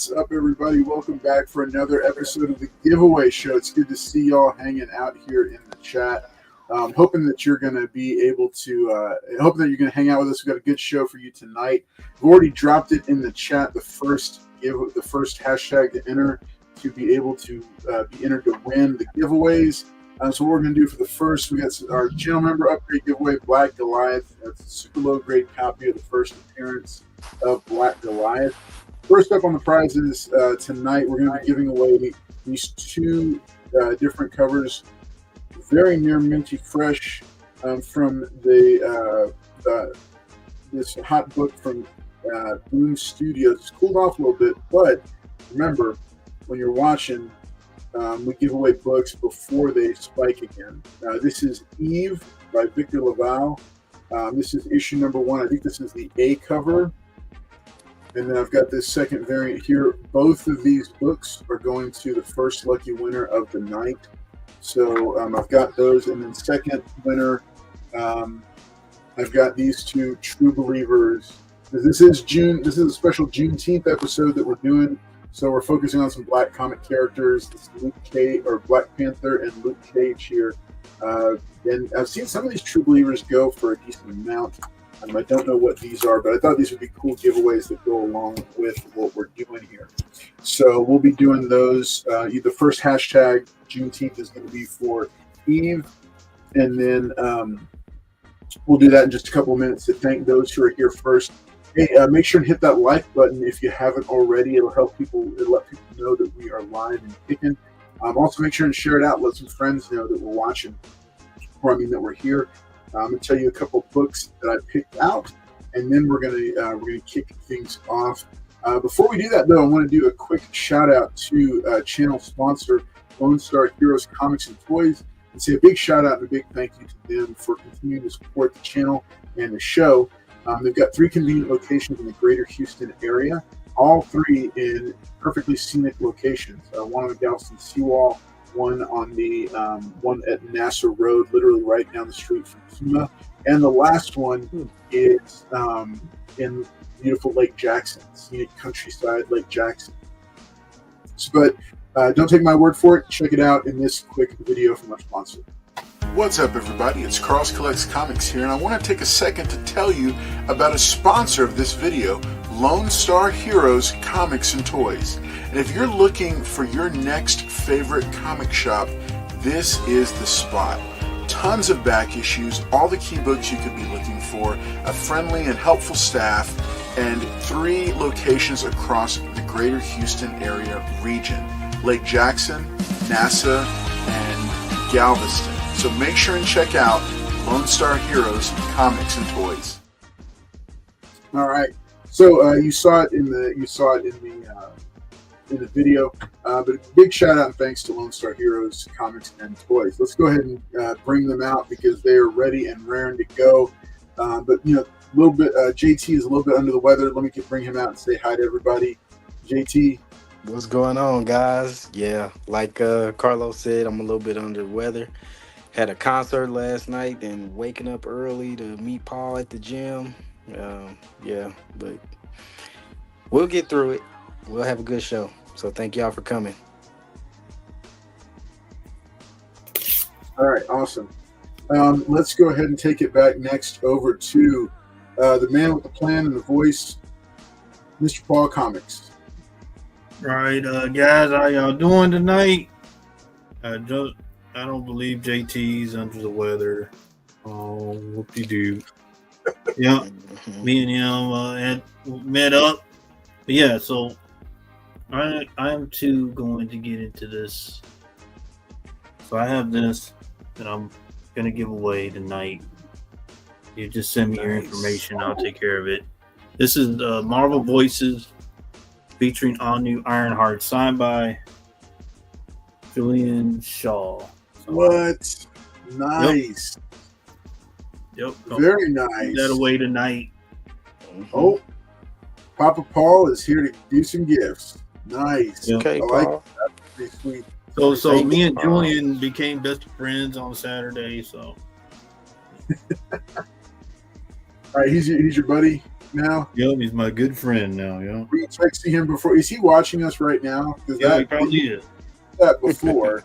What's up, everybody? Welcome back for another episode of the Giveaway Show. It's good to see y'all hanging out here in the chat. Hoping that you're going to be able to, hoping that you're going to hang out with us. We've got a good show for you tonight. We've already dropped it in the chat, the first hashtag to enter to be able to be entered to win the giveaways. So what we're going to do for the first, we got our channel member upgrade giveaway, Black Goliath. That's a super low grade copy of the first appearance of Black Goliath. First up on the prizes tonight, we're going to be giving away these two different covers, very near minty fresh, from the this hot book from Boom Studios. It's cooled off a little bit, but remember, when you're watching, we give away books before they spike again. This is Eve by Victor Laval. This is issue number 1. I think this is the A cover. And then I've got this second variant here. Both of these books are going to the first lucky winner of the night. So I've got those. And then second winner, I've got these two True Believers. This is a special Juneteenth episode that we're doing. So we're focusing on some Black comic characters. This is Luke Cage, or Black Panther and Luke Cage here. And I've seen some of these True Believers go for a decent amount. I don't know what these are, but I thought these would be cool giveaways that go along with what we're doing here. So we'll be doing those. The first hashtag Juneteenth is going to be for Eve. And then we'll do that in just a couple of minutes to thank those who are here first. Hey, make sure and hit that like button if you haven't already. It'll let people know that we are live and kicking. Also, make sure and share it out. Let some friends know that we're watching, that we're here. I'm going to tell you a couple books that I picked out, and then we're gonna kick things off. Before we do that, though, I want to do a quick shout out to channel sponsor Lone Star Heroes Comics and Toys, and say a big shout out and a big thank you to them for continuing to support the channel and the show. They've got 3 convenient locations in the greater Houston area, all 3 in perfectly scenic locations. One on the Galveston Seawall, one on the one at NASA Road, literally right down the street from Kima, and the last one is in beautiful Lake Jackson, scenic countryside Lake Jackson. But don't take my word for it. Check it out in this quick video from our sponsor. What's up, everybody? It's Cross Collects Comics here, and I want to take a second to tell you about a sponsor of this video, Lone Star Heroes Comics and Toys. And if you're looking for your next favorite comic shop, this is the spot. Tons of back issues, all the key books you could be looking for, a friendly and helpful staff, and 3 locations across the greater Houston area region: Lake Jackson, NASA, and Galveston. So make sure and check out Lone Star Heroes Comics and Toys. All right. So you saw it in the video, but a big shout out and thanks to Lone Star Heroes Comics and Toys. Let's go ahead and bring them out because they are ready and raring to go. But a little bit, JT is a little bit under the weather. Let me bring him out and say hi to everybody. JT. What's going on, guys? Yeah, like Carlos said, I'm a little bit under the weather. Had a concert last night and waking up early to meet Paul at the gym. But we'll get through it. We'll have a good show. So thank y'all for coming. All right, awesome. Let's go ahead and take it back next over to the man with the plan and the voice, Mr. Paul Comics. All right, guys, how y'all doing tonight? I don't believe JT's under the weather. Oh, whoop-de-doo. Yeah, me and him had met up. But yeah, so I am too going to get into this. So I have this that I'm going to give away tonight. You just send me your information. I'll take care of it. This is Marvel Voices featuring all new Ironheart, signed by Julian Shaw. What? Nice. Yep. Very nice. That away tonight. Oh, Papa Paul is here to do some gifts. Nice. Yep. Okay, I like Paul. that. That's pretty sweet. So me and Julian became best friends on Saturday. So. All right, he's your buddy. now? Yep, he's my good friend now. Yeah, Were you texting him before? Is he watching us right now? Because yeah, he probably is. that before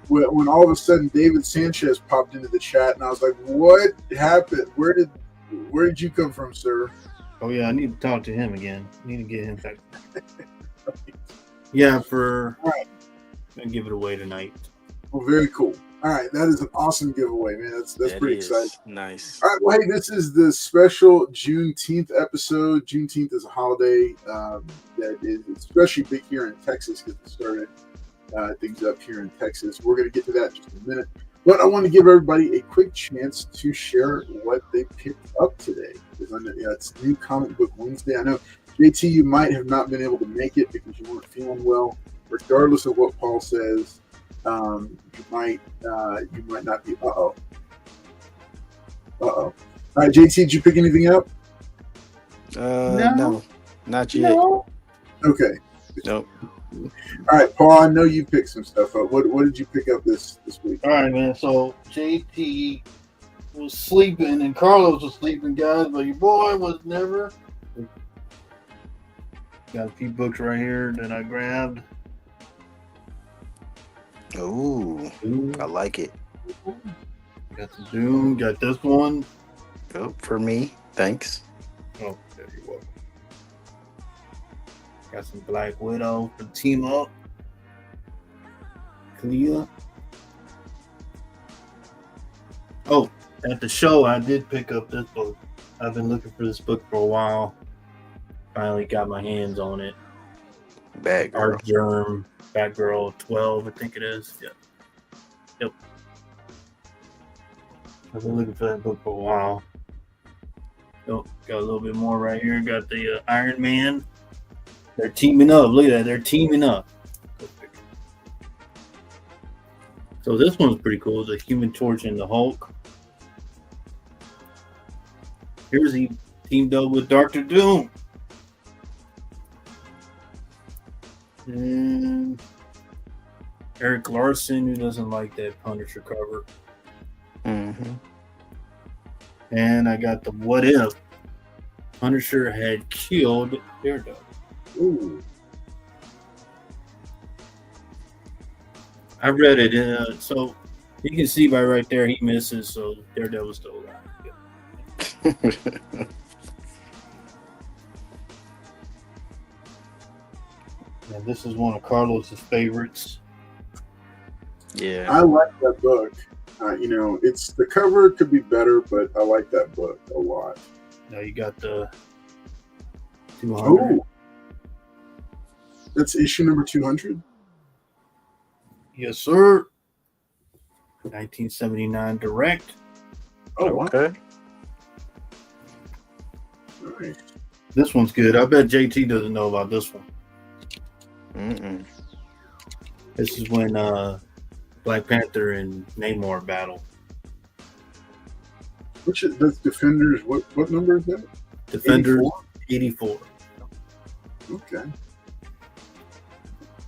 when all of a sudden David Sanchez popped into the chat, and I was like, "What happened? Where did you come from, sir?" Oh yeah, I need to talk to him again. I need to get him back. Yeah, all right. I'm gonna give it away tonight. Well, very cool. All right, that is an awesome giveaway, man. That's pretty exciting. Nice. All right, well, hey, this is the special Juneteenth episode. Juneteenth is a holiday that is especially big here in Texas because it started things up here in Texas. We're going to get to that in just a minute. But I want to give everybody a quick chance to share what they picked up today. It's New Comic Book Wednesday. I know, JT, you might have not been able to make it because you weren't feeling well. Regardless of what Paul says, you might not be. All right, JT, did you pick anything up? No, not yet. No. Okay. Nope. All right, Paul, I know you picked some stuff up. What did you pick up this week? All right, man. So JT was sleeping and Carlos was sleeping, guys, but your boy was never. Got a few books right here that I grabbed. Ooh, I like it. Got the Doom. Got this one. Oh, for me, thanks. Oh, there you go. Got some Black Widow for Team Up. Clea. Oh, at the show, I did pick up this book. I've been looking for this book for a while. Finally got my hands on it. Bad Girl. Art Germ. Batgirl 12, I think it is. Yeah. Yep. I've been looking for that book for a while. Oh, got a little bit more right here. Got the Iron Man. They're teaming up. Look at that. They're teaming up. So this one's pretty cool. The Human Torch and the Hulk. Here's he teamed up with Dr. Doom. And Eric Larson, who doesn't like that Punisher cover. Mm-hmm. And I got the What If Punisher had killed Daredevil. Ooh. I read it, so you can see by right there he misses, so Daredevil's still alive. Yeah. And this is one of Carlos's favorites. Yeah, I like that book. It's the cover could be better, but I like that book a lot. Now you got the 200. Oh, that's issue number 200. Yes, sir. 1979 direct. Oh, wow. okay. Nice. This one's good. I bet JT doesn't know about this one. Mm-mm. This is when Black Panther and Namor battle. That's Defenders. What number is that? Defenders 84. Okay.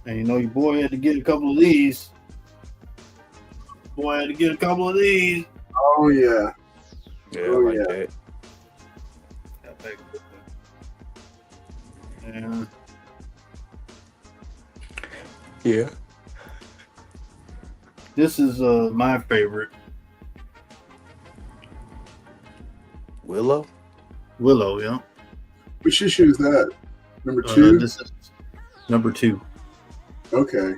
And you know your boy had to get a couple of these. Boy had to get a couple of these. Oh yeah. Yeah, Oh, I like yeah. that. And Yeah. this is my favorite. Willow. Willow, yeah. Which issue is that? Number 2? This is number 2. Okay.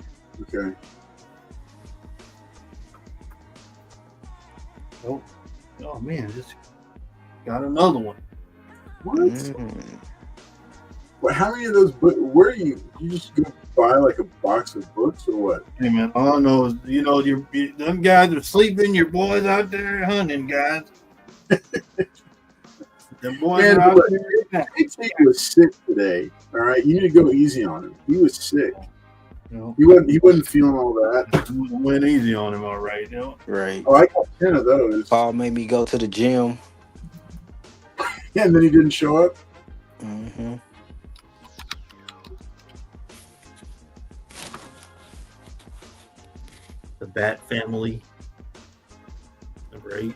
Oh man, just got another one. What? Mm. What? How many of those books? Where are you? You just go buy like a box of books or what? Hey man, all I know is them guys are sleeping. Your boys out there hunting, guys. Them boys Man, are out look, there. JT was sick today. All right, you need to go easy on him. He was sick. You know, He wasn't feeling all that. went easy on him, all right. You know? Right. Oh, I got 10 of those. Paul made me go to the gym. Yeah, and then he didn't show up. Mm-hmm. The Bat Family, number 8,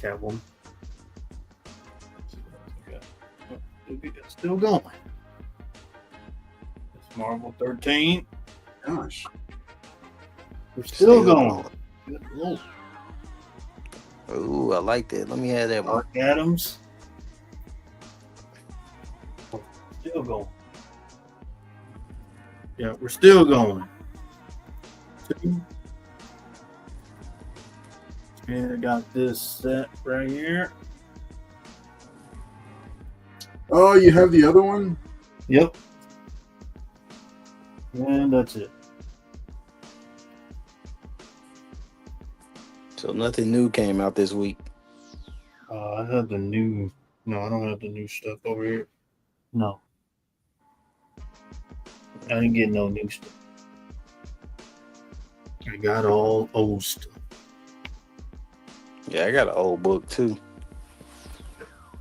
Catwoman. Still going. It's Marvel 13. Gosh. We're still going. Good Lord. Ooh, I like that. Let me have that one. Mark Adams. Still going. Yeah, we're still going. And I got this set right here. Oh, you have the other one? Yep. And that's it. So nothing new came out this week. I have the new. No, I don't have the new stuff over here. No. I didn't get no new stuff. I got all old stuff. Yeah, I got an old book too.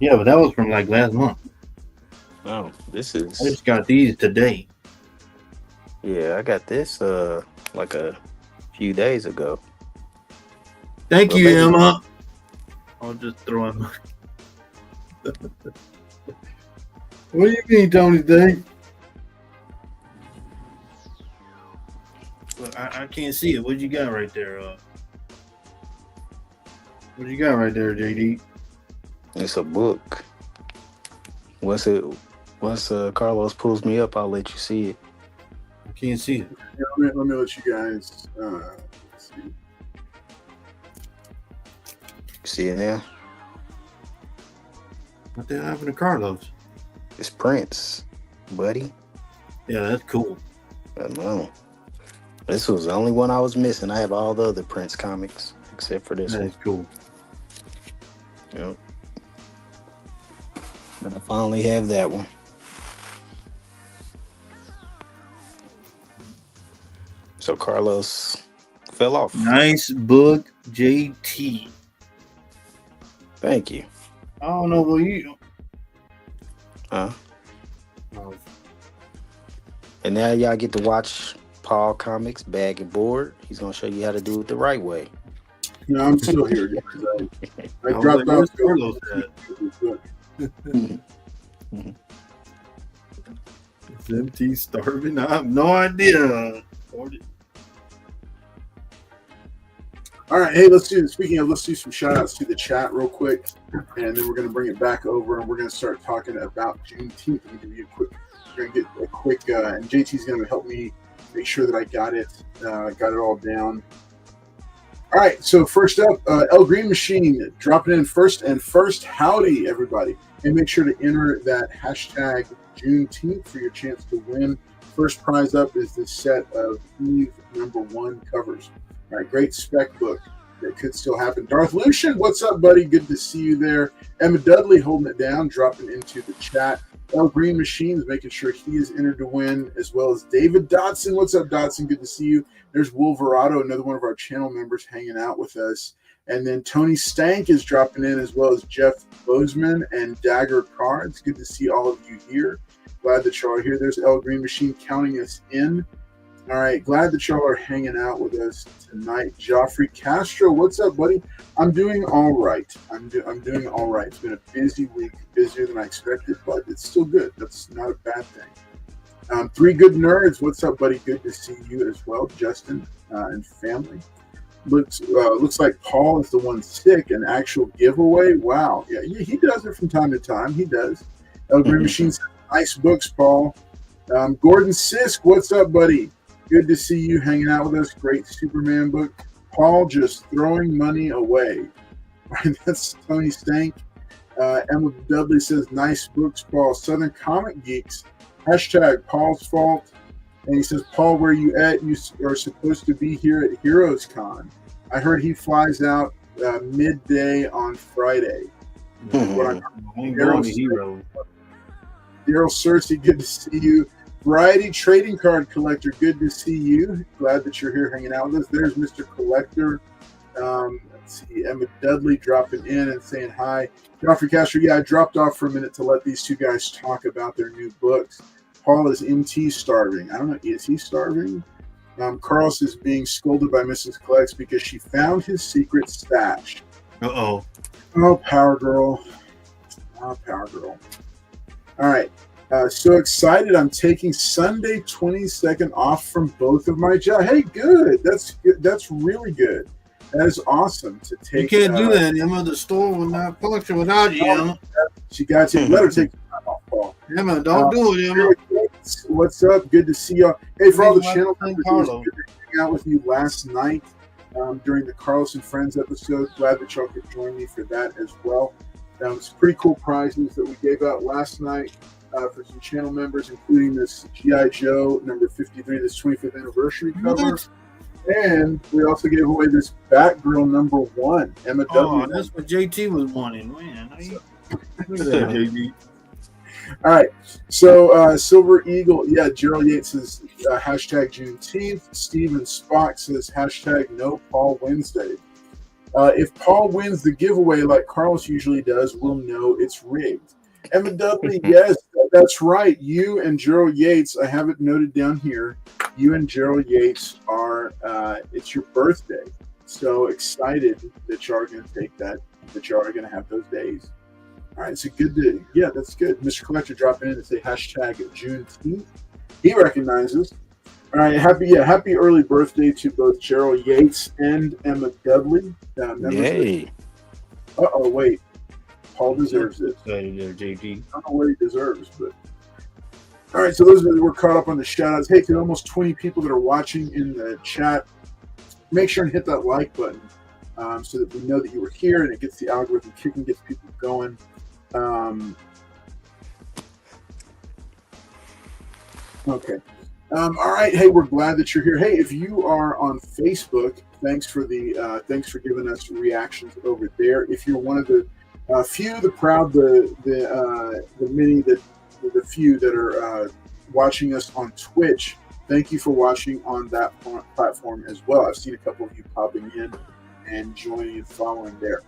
Yeah, but that was from like last month. Oh, this I is just got these today. yeah, I got this like a few days ago. Thank Well, you, maybe- Emma. I'll just throw in. What do you mean, Tony? Thank. Look, I can't see it. What you got right there? What you got right there, JD? It's a book. Once Carlos pulls me up, I'll let you see it. I can't see it. Yeah, let me let you guys let's see. See it now? What the hell happened to Carlos? It's Prince, buddy. Yeah, that's cool. I know. This was the only one I was missing. I have all the other Prince comics except for this one. That's cool. Yep. But I finally have that one. So Carlos fell off. Nice book, JT. Thank you. I don't know what you. Huh? Oh, And now y'all get to watch Paul Comics Bag and Board. He's gonna show you how to do it the right way. No, I'm still here. Guys. I was dropped like, off. where's Carlos at? Is MT starving? I have no idea. All right, hey, let's do some shout outs to the chat real quick, and then we're going to bring it back over and we're going to start talking about Juneteenth. We're going to get a quick, and JT's going to help me make sure that I got it all down. All right, so first up, El Green Machine dropping in first. Howdy, everybody. And make sure to enter that hashtag Juneteenth for your chance to win. First prize up is this set of Eve #1 covers. All right, great spec book. That could still happen. Darth Lucian, what's up, buddy? Good to see you there. Emma Dudley holding it down, dropping into the chat. El Green Machines making sure he is entered to win, as well as David Dotson. What's up, Dotson? Good to see you. There's Wolverado, another one of our channel members hanging out with us. And then Tony Stank is dropping in, as well as Jeff Bozeman and Dagger Cards. Good to see all of you here. Glad that y'all are here. There's El Green Machine counting us in. All right, glad that y'all are hanging out with us tonight. Joffrey Castro, what's up, buddy? I'm doing all right. I'm doing all right. It's been a busy week, busier than I expected, but it's still good. That's not a bad thing. Three Good Nerds, what's up, buddy? Good to see you as well, Justin and family. Looks like Paul is the one sick. An actual giveaway. Wow, yeah, he does it from time to time. He does. El Green Machine says, nice books, Paul. Gordon Sisk, what's up, buddy? Good to see you hanging out with us. Great Superman book. Paul just throwing money away. That's Tony Stank. Emma Dudley says, nice books, Paul. Southern Comic Geeks. Hashtag Paul's fault. And he says, Paul, where you at? You are supposed to be here at Heroes Con. I heard he flies out midday on Friday. Daryl Cersei, good to see you. Variety Trading Card Collector, good to see you. Glad that you're here hanging out with us. There's Mr. Collector. Let's see, Emma Dudley dropping in and saying hi. Joffrey Castro, yeah, I dropped off for a minute to let these two guys talk about their new books. Paul is MT starving. I don't know, is he starving? Carlos is being scolded by Mrs. Klex because she found his secret stash. Uh-oh. Oh, Power Girl. Oh, Power Girl. All right. So excited! I'm taking Sunday 22nd off from both of my jobs. Hey, good. That's good. That's really good. That is awesome to take. You can't do that, Emma. The store will not function without you, Emma. She got to let her take time off, Paul. Emma, don't do it, Emma. What's up? Good to see y'all. Hey, for all the channel members, it was Carlo. good to hang out with you last night during the Carlos and Friends episode. Glad that y'all could join me for that as well. Some pretty cool prizes that we gave out last night for some channel members, including this G.I. Joe number 53, this 25th anniversary cover. And we also gave away this Batgirl number 1, Emma W. Oh, that's what JT was wanting, man. Look at that, JT. All right, so Silver Eagle, yeah, Gerald Yates says hashtag Juneteenth. Steven Spock says hashtag no Paul Wednesday. If Paul wins the giveaway like Carlos usually does, we'll know it's rigged. Emma Dudley, yes, that's right. You and Gerald Yates, I have it noted down here. You and Gerald Yates are, it's your birthday. So excited that you are going to take that, that you are going to have those days. All right, so good to, yeah, that's good. Mr. Collector dropping in to say hashtag Juneteenth. He recognizes. All right, happy early birthday to both Gerald Yates and Emma Dudley. Yay. Uh-oh, wait. Paul deserves it. JT. I don't know what he deserves, but. All right, so those that were caught up on the shout-outs. Hey, to almost 20 people that are watching in the chat, make sure and hit that like button so that we know that you were here and it gets the algorithm kicking, gets people going. Okay. All right. Hey, we're glad that you're here. Hey, if you are on Facebook, thanks for giving us reactions over there. If you're one of the few, the proud, the many, the few that are watching us on Twitch, thank you for watching on that platform as well. I've seen a couple of you popping in and joining and following there.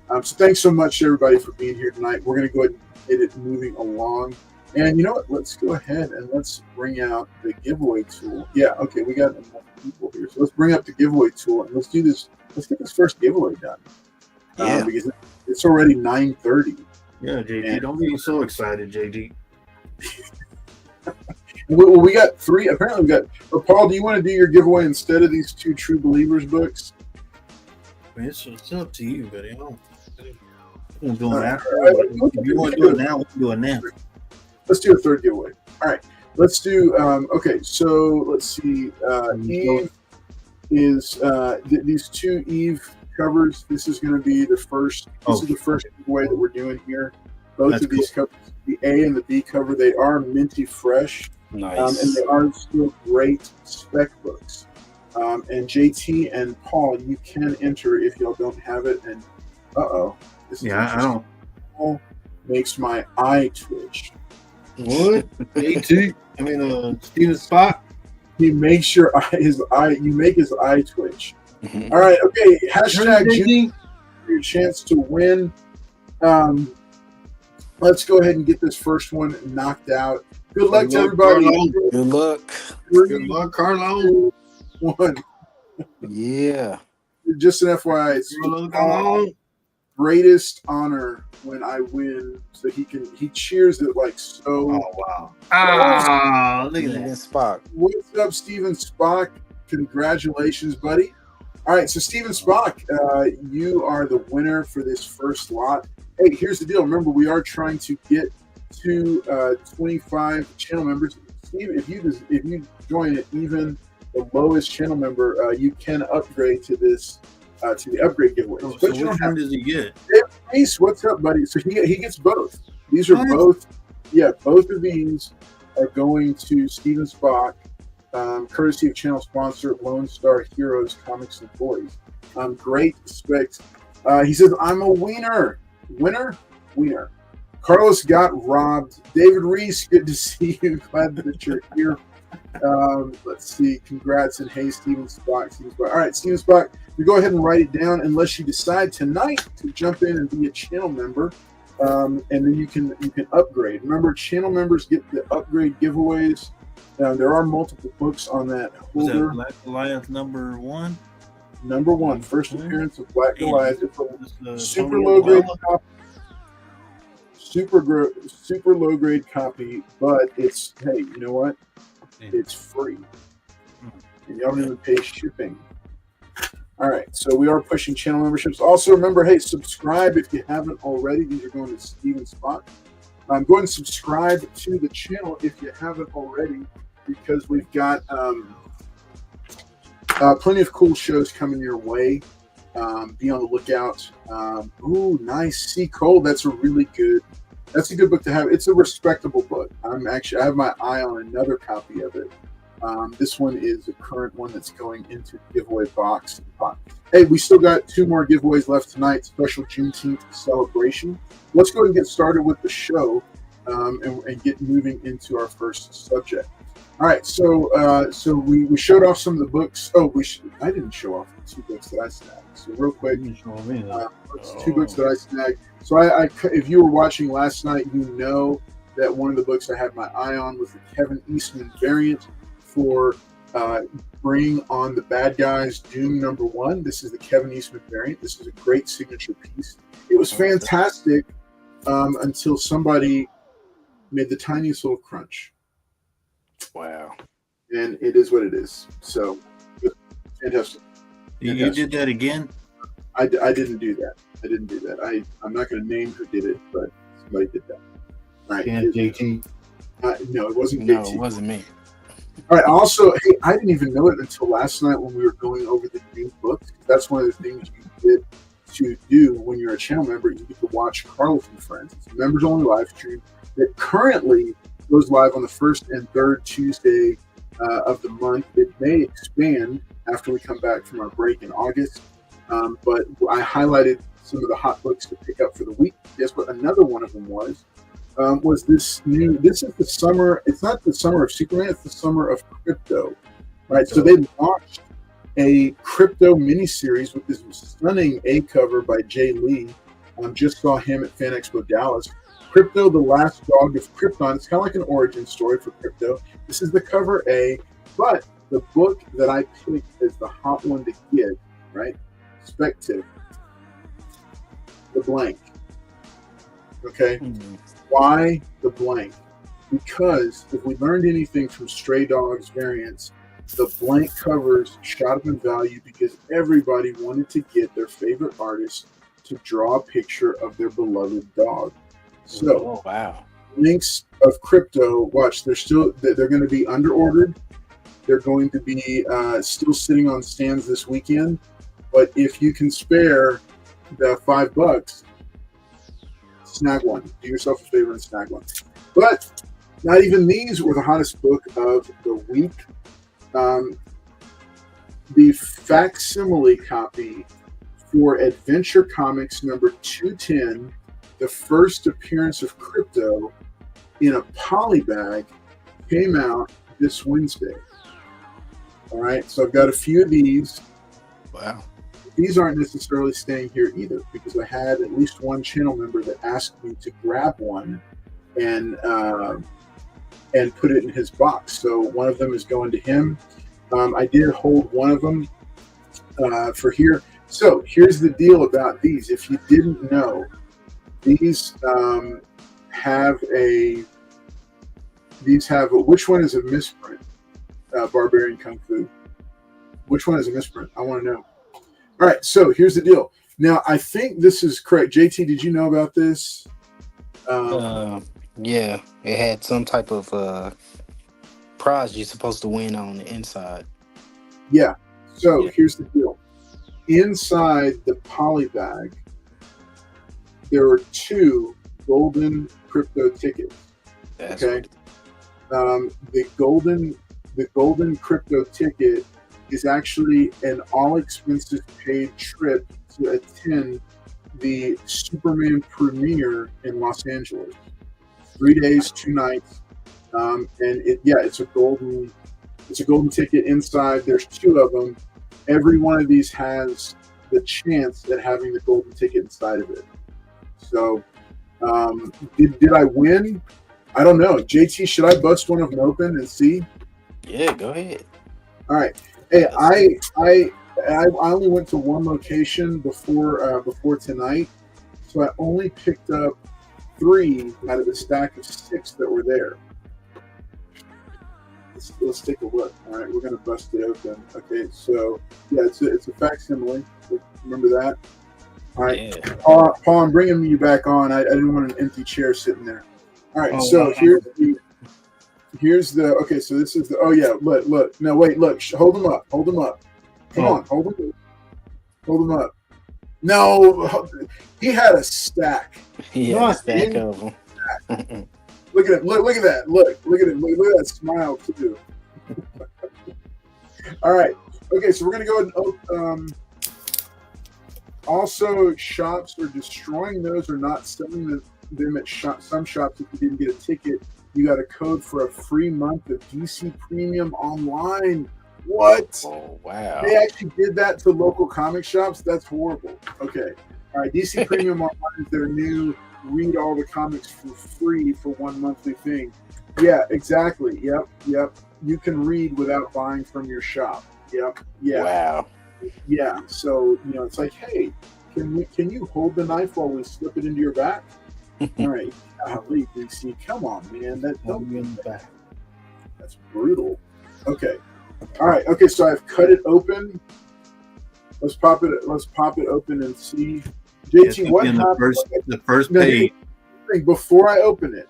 So thanks so much, everybody, for being here tonight. We're going to go ahead and get it moving along. And you know what? Let's go ahead and let's bring out the giveaway tool. Yeah, okay, we got enough people here. So let's bring up the giveaway tool and let's do this. Let's get this first giveaway done. Yeah. Because it's already 9:30. Yeah, JT. Don't be so excited, JT. Well, we got 3. Apparently, we got. But Paul, do you want to do your giveaway instead of these 2 True Believers books? I mean, it's up to you, buddy. I'm doing All right. after. All right. If you want to do it now, we can do it now. Let's do a third giveaway. All right. Let's do. Okay. So let's see. Eve is these 2 Eve covers. This is going to be the first. This is the first giveaway that we're doing here. Both That's of these covers, the A and the B cover, they are minty fresh. Nice. And they are still great spec books. And JT and Paul, you can enter if y'all don't have it. And this is I don't. Paul makes my eye twitch. What? JT? I mean, Steven Spock. He makes your eye. You make his eye twitch. All right. Okay. Hashtag June for your chance to win. Let's go ahead and get this first one knocked out. Good luck to everybody. Carlo. Good luck. Good luck, Carlo. 1. Yeah. Just an FYI, it's Carlo. greatest honor when I win. So he cheers it like so. Oh wow! Ah, look at Steven that. Spock. What's up, Steven Spock? Congratulations, buddy. All right, so Steven Spock, you are the winner for this first lot. Hey, here's the deal. Remember, we are trying to get to 25 channel members. Steve, if you join it, even the lowest channel member, you can upgrade to this to the upgrade giveaways. So But you which don't have one does he get? Ace, what's up, buddy? So he gets both. These are What? both. Yeah, both of these are going to Steven Spock, courtesy of channel sponsor Lone Star Heroes Comics and Toys. Great respect. He says, "I'm a wiener. Winner. Carlos got robbed. David Reese, good to see you. Glad that you're here. Let's see. Congrats and hey, Steven Spock. All right, Steven Spock, you go ahead and write it down unless you decide tonight to jump in and be a channel member, and then you can upgrade. Remember, channel members get the upgrade giveaways. There are multiple books on that holder. Is that Black Goliath number 1? Number 1, first appearance of Black Goliath. It's a This, super Tony low grade Obama? copy. super low grade copy, but it's, hey, you know what? It's free. And you don't even pay shipping. All right, so we are pushing channel memberships. Also, remember, hey, subscribe if you haven't already. These are going to Steven's spot. Go ahead and subscribe to the channel if you haven't already, because we've got plenty of cool shows coming your way. Be on the lookout. Ooh, nice. Sea Cold. That's a good book to have. It's a respectable book. I have my eye on another copy of it. This one is a current one that's going into the giveaway box. Hey, we still got 2 more giveaways left tonight. Special Juneteenth celebration. Let's go ahead and get started with the show and get moving into our first subject. All right, so we showed off some of the books. I didn't show off the 2 books that I snagged. So real quick, 2 books that I snagged. So I if you were watching last night, you know that one of the books I had my eye on was the Kevin Eastman variant for Bring on the Bad Guys, Doom #1. This is the Kevin Eastman variant. This is a great signature piece. It was fantastic until somebody made the tiniest little crunch. Wow. And it is what it is. So, fantastic. You did that again? I didn't do that. I'm not going to name who did it, but somebody did that. All right. JT? No, it wasn't JT. No, it wasn't me. All right. Also, hey, I didn't even know it until last night when we were going over the new books. That's one of the things you get to do when you're a channel member. You get to watch Carlos and Friends. It's a members-only live stream that currently goes live on the first and third Tuesday of the month. It may expand after we come back from our break in August. But I highlighted some of the hot books to pick up for the week. Guess what? Another one of them was this is the summer. It's not the summer of Superman. It's the summer of crypto, right? So they launched a crypto miniseries with this stunning A cover by Jay Lee. Just saw him at Fan Expo Dallas. Crypto, the Last Dog of Krypton. It's kind of like an origin story for crypto. This is the cover A, but the book that I picked as the hot one to get, right? Perspective. The Blank. Okay? Mm-hmm. Why the Blank? Because if we learned anything from Stray Dogs variants, the blank covers shot up in value because everybody wanted to get their favorite artist to draw a picture of their beloved dog. So, wow. Links of crypto, watch, they're going to be underordered. They're going to be still sitting on stands this weekend. But if you can spare the $5, snag one. Do yourself a favor and snag one. But not even these were the hottest book of the week. The facsimile copy for Adventure Comics number 210, the first appearance of crypto in a polybag, came out this Wednesday. All right, so I've got a few of these. Wow. These aren't necessarily staying here either, because I had at least one channel member that asked me to grab one and put it in his box. So one of them is going to him. I did hold one of them for here. So here's the deal about these. If you didn't know, these have which one is a misprint? Barbarian Kung Fu. Which one is a misprint? I want to know. All right, so here's the deal. Now, I think this is correct. JT, did you know about this? Yeah, it had some type of prize you're supposed to win on the inside. Yeah. So here's the deal. Inside the poly bag, there are 2 golden crypto tickets. That's okay. The golden crypto ticket is actually an all-expenses paid trip to attend the Superman premiere in Los Angeles. 3 days, 2 nights, and it's a golden ticket. Inside, there's 2 of them. Every one of these has the chance at having the golden ticket inside of it. So, did I win? I don't know. JT, should I bust one of them open and see? Yeah, go ahead. All right. Hey, I only went to one location before tonight, so I only picked up 3 out of the stack of 6 that were there. Let's take a look. All right, we're going to bust it open. Okay, so yeah, it's a facsimile. Remember that? All right, Yeah. Paul, I'm bringing you back on. I didn't want an empty chair sitting there. All right, so here's the. Okay, so this is the. Oh yeah, look. No, wait, look. Hold them up. Hold them up. Come on, hold them up. Hold them up. No, he had a stack. He had a stack of them. Look at it. Look at that. Look at it. Look at that smile too. All right. Okay, so we're gonna go ahead and also shops are destroying those or not selling them at some shops. If you didn't get a ticket, you got a code for a free month of DC Premium online. What? Oh wow! They actually did that to local comic shops. That's horrible. Okay. All right. DC Premium online is their new read all the comics for free for 1 monthly thing. Yeah, exactly. Yep. You can read without buying from your shop. Yep. Yeah. Wow. Yeah. So it's like, hey, can you hold the knife while we slip it into your back? All right. Golly, DC, come on, man. Don't be in the back. That's brutal. Okay. All right. Okay. So I've cut it open. Let's pop it open and see. JT, what happened? The first page. Before I open it,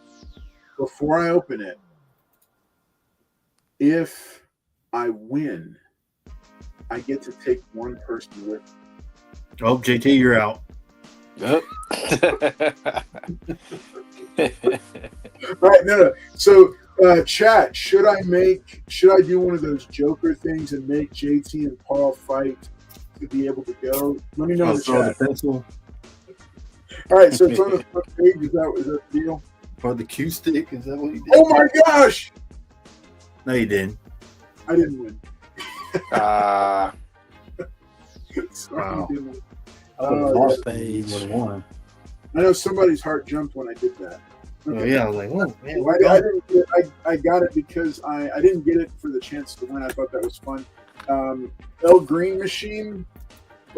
if I win, I get to take one person with me. Oh, JT, you're out. Yep. All right, no. So, chat, should I do one of those Joker things and make JT and Paul fight to be able to go? Let me know in the chat. The pencil. All right, so it's on the front page. Is that the deal? For the Q stick, is that what you did? Oh my gosh! No, you didn't. I didn't win. Wow. Lost page. I know somebody's heart jumped when I did that. Okay. Oh yeah, I was like, oh man. I got it because I didn't get it for the chance to win. I thought that was fun. El Green Machine,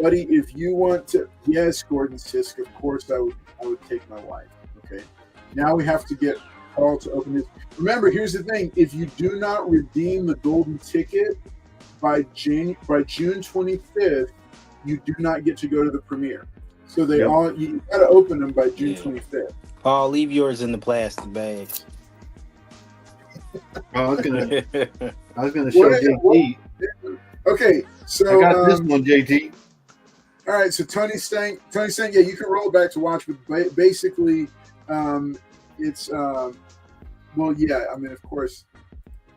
buddy, if you want to, yes, Gordon Sisk, of course I would take my wife. Okay, now we have to get Paul to open his. Remember, here's the thing: if you do not redeem the golden ticket by June 25th, you do not get to go to the premiere. So you got to open them by June 25th. Paul, leave yours in the plastic bags. I was gonna show JT. Okay, so I got this one, JT. All right, so Tony Stank, yeah, you can roll it back to watch, but basically, it's well, yeah. I mean, of course,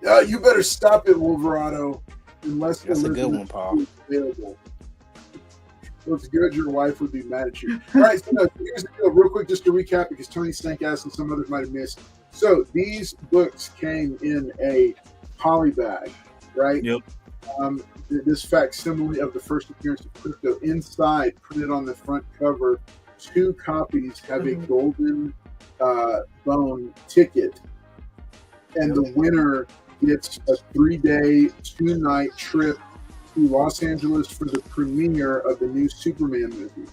you better stop it, Wolverado. Unless that's a good one, Paul. Available. Well, it's good. Your wife would be mad at you. All right, so here's the deal, real quick, just to recap, because Tony Stank asked and some others might have missed. So these books came in a poly bag, right? Yep. This facsimile of the first appearance of Crypto. Inside, printed on the front cover, 2 copies have a golden bone ticket, and the winner gets a 3-day, 2-night trip to Los Angeles for the premiere of the new Superman movie.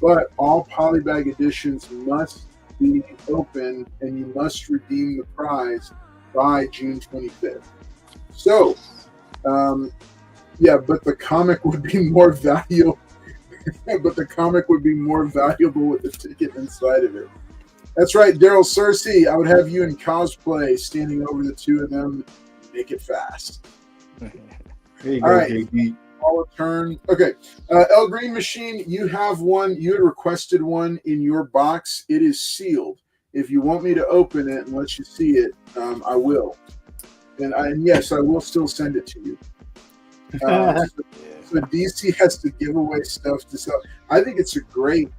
But all polybag editions must be open, and you must redeem the prize by June 25th. So, yeah, but the comic would be more valuable. But the comic would be more valuable with the ticket inside of it. That's right, Daryl Cersei. I would have you in cosplay, standing over the 2 of them. Make it fast. There you All go, right. JT. All a turn. Okay, El Green Machine. You have one. You had requested one in your box. It is sealed. If you want me to open it and let you see it, I will. And yes, I will still send it to you. So DC has to give away stuff to sell. I think it's a great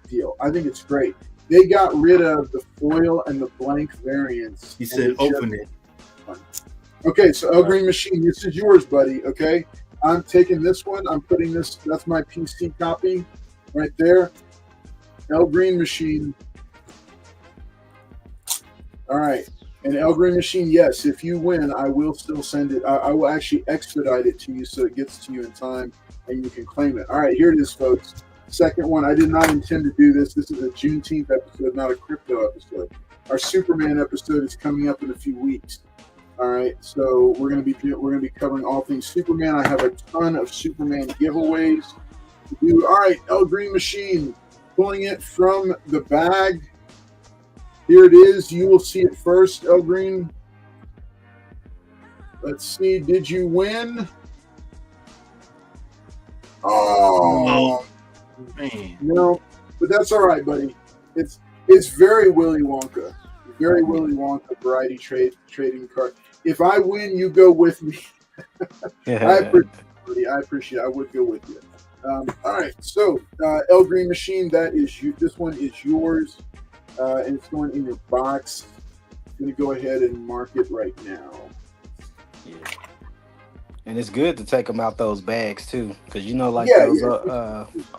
deal. I think it's great. They got rid of the foil and the blank variants. He said, "Open it." Okay, so El Green Machine, this is yours, buddy. Okay, I'm taking this one. I'm putting this. That's my PC copy, right there. El Green Machine. All right. And El Green Machine, yes, if you win, I will still send it. I will actually expedite it to you so it gets to you in time and you can claim it. All right, here it is, folks. Second one, I did not intend to do this. This is a Juneteenth episode, not a crypto episode. Our Superman episode is coming up in a few weeks. All right, so we're gonna be covering all things Superman. I have a ton of Superman giveaways to do. All right, El Green Machine, pulling it from the bag. Here it is. You will see it first, El Green. Let's see. Did you win? Oh, man. No, but that's all right, buddy. It's very Willy Wonka. Very Willy Wonka variety trading card. If I win, you go with me. I appreciate it. I would go with you. All right. So, El Green Machine, that is you. This one is yours, and it's going in your box. I'm going to go ahead and mark it right now. Yeah. And it's good to take them out those bags too, because those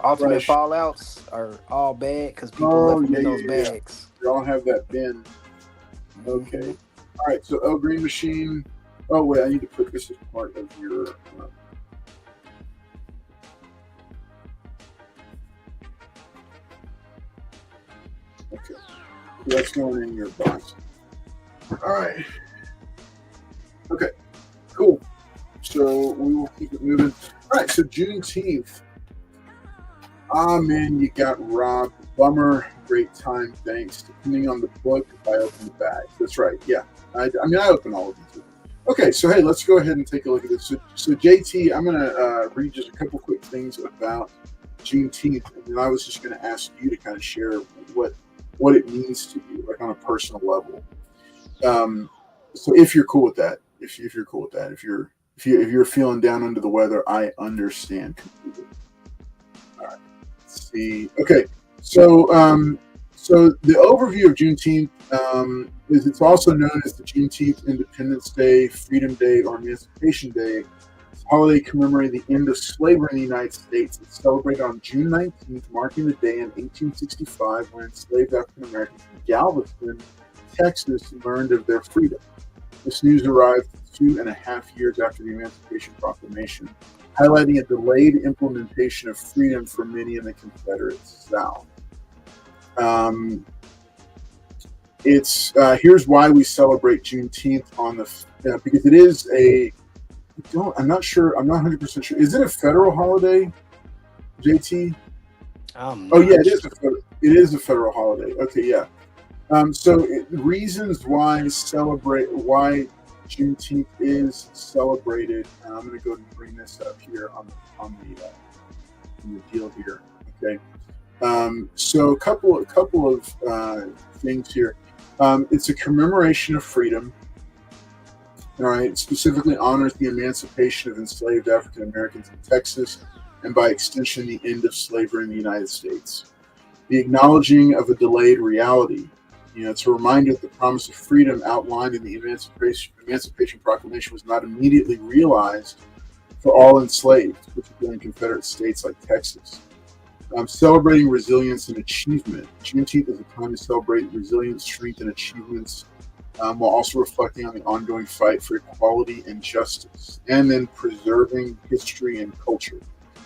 ultimate Right. fallouts are all bad because people left them in those bags. They all have that bin. Okay. All right. So El Green Machine. Oh wait, I need to put this as part of your. Okay. So that's going in your box. All right. Okay. Cool. So we will keep it moving. All right. So Juneteenth. Ah, man, you got robbed. Bummer. Great time. Thanks. Depending on the book, I open the bag. That's right. Yeah. I open all of these. Okay. So, hey, let's go ahead and take a look at this. So JT, I'm going to read just a couple quick things about Juneteenth. And then I was just going to ask you to kind of share what it means to you, like on a personal level. So if you're cool with that, if you're cool with that, if you're feeling down under the weather, I understand completely. All right. Let's see. Okay. So the overview of Juneteenth is it's also known as the Juneteenth Independence Day, Freedom Day, or Emancipation Day. It's a holiday commemorating the end of slavery in the United States. It's celebrated on June 19th, marking the day in 1865 when enslaved African Americans in Galveston, Texas, learned of their freedom. This news arrived 2.5 years after the Emancipation Proclamation, highlighting a delayed implementation of freedom for many in the Confederate South. Here's why we celebrate Juneteenth because it is I'm not 100% sure. Is it a federal holiday, JT? It is a federal holiday. Okay, yeah. Reasons why Juneteenth is celebrated. I'm going to go ahead and bring this up here on the deal here. Okay. So a couple of things here. It's a commemoration of freedom. All right. It specifically honors the emancipation of enslaved African Americans in Texas, and by extension, the end of slavery in the United States. The acknowledging of a delayed reality. It's a reminder that the promise of freedom outlined in the Emancipation Proclamation was not immediately realized for all enslaved, particularly in Confederate states like Texas. Celebrating resilience and achievement. Juneteenth is a time to celebrate resilience, strength, and achievements, while also reflecting on the ongoing fight for equality and justice, and then preserving history and culture.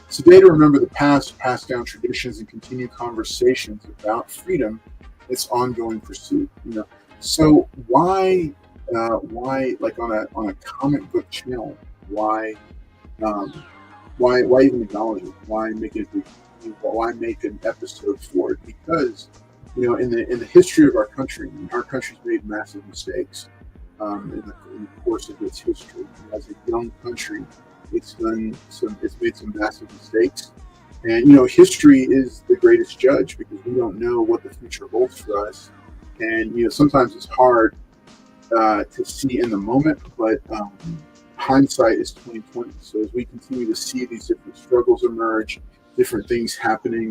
It's a day to remember the past, pass down traditions, and continue conversations about freedom, its ongoing pursuit. So why like on a comic book channel, why even acknowledge it? Why make an episode for it? Because in the history of our country, our country's made massive mistakes in the course of its history. As a young country, it's made some massive mistakes. And, history is the greatest judge because we don't know what the future holds for us. And, sometimes it's hard to see in the moment, but hindsight is 20/20. So as we continue to see these different struggles emerge, different things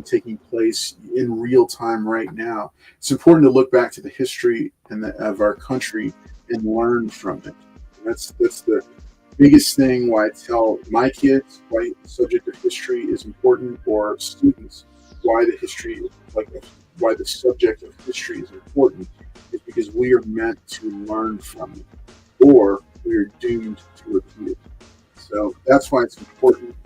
taking place in real time right now, it's important to look back to the history of our country and learn from it. And that's the biggest thing why I tell my kids why the subject of history is important, or students why the subject of history is important, is because we are meant to learn from it, or we are doomed to repeat it. So that's why it's important.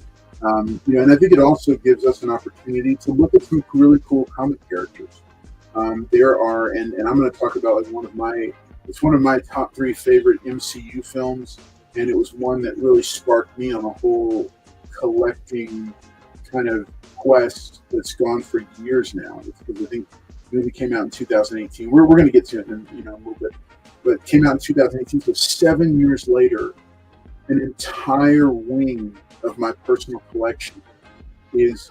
And I think it also gives us an opportunity to look at some really cool comic characters. There are, and I'm going to talk about like it's one of my top 3 favorite MCU films, and it was one that really sparked me on a whole collecting kind of quest that's gone for years now. It's because I think the movie came out in 2018. We're going to get to it in a little bit, but it came out in 2018. So 7 years later, an entire wing of my personal collection was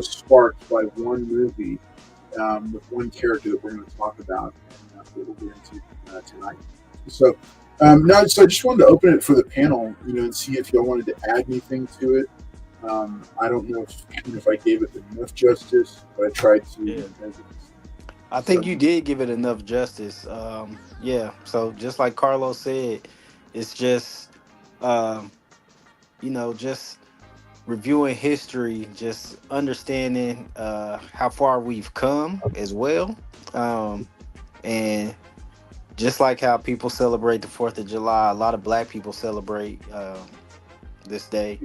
sparked by one movie with one character that we're going to talk about and that we'll get into tonight. So, so I just wanted to open it for the panel, and see if y'all wanted to add anything to it. I don't know if I gave it enough justice, but I tried to. Yeah. I think you did give it enough justice. Yeah. So just like Carlos said, it's just, just reviewing history, just understanding how far we've come as well. And just like how people celebrate the 4th of July, a lot of Black people celebrate this day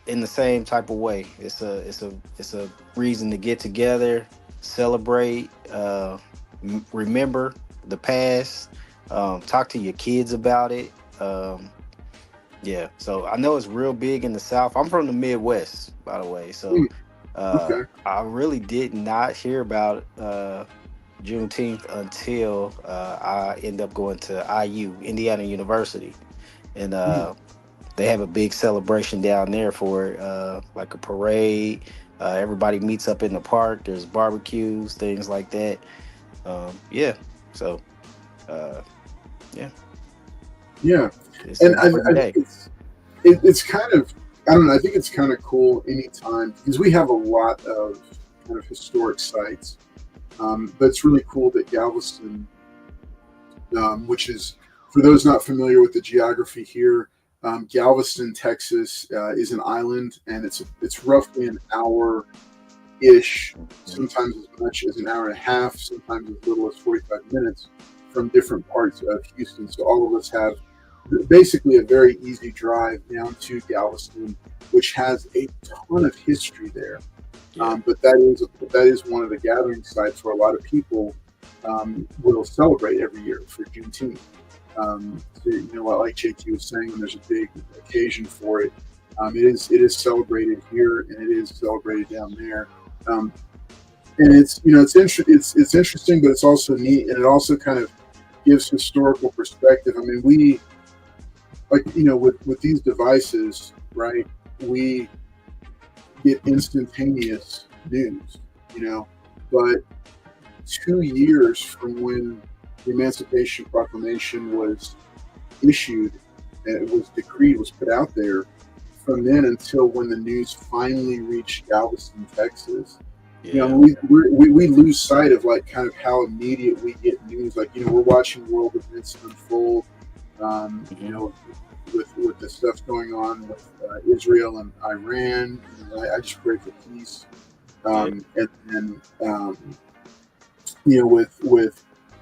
in the same type of way. It's a reason to get together, celebrate, remember the past, talk to your kids about it. Yeah, so I know it's real big in the South. I'm from the Midwest, by the way, so Okay. I really did not hear about Juneteenth until I ended up going to IU, Indiana University, and they have a big celebration down there for like a parade. Everybody meets up in the park. There's barbecues, things like that. Yeah, so yeah. Yeah, It's and a I big day. think it's kind of, I don't know. I think it's kind of cool anytime because we have a lot of kind of historic sites, but it's really cool that Galveston, which is, for those not familiar with the geography here, Galveston, Texas, is an island, and it's roughly an hour ish, sometimes as much as an hour and a half, sometimes as little as 45 minutes from different parts of Houston. So all of us have basically a very easy drive down to Galveston, which has a ton of history there. But that is one of the gathering sites where a lot of people will celebrate every year for Juneteenth. So, like JT was saying, when there's a big occasion for it, it is celebrated here and it is celebrated down there. And it's it's interesting, but it's also neat, and it also kind of gives historical perspective. I mean, we with these devices, right? We get instantaneous news, but 2 years from when the Emancipation Proclamation was issued and it was decreed, was put out there, from then until when the news finally reached Galveston, Texas, we lose sight of like kind of how immediate we get news. Like, we're watching world events unfold, with the stuff going on with Israel and Iran. I just pray for peace. And then, with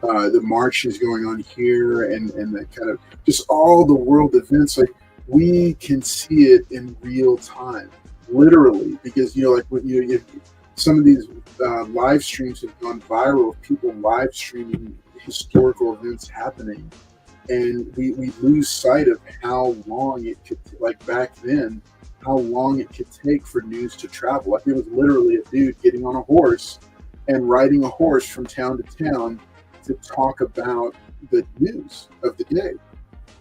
the marches going on here and the kind of just all the world events, like we can see it in real time, literally, because some of these live streams have gone viral of people live streaming historical events happening, and we lose sight of how long it could, like back then, how long it could take for news to travel. Like, it was literally a dude getting on a horse and riding a horse from town to town to talk about the news of the day,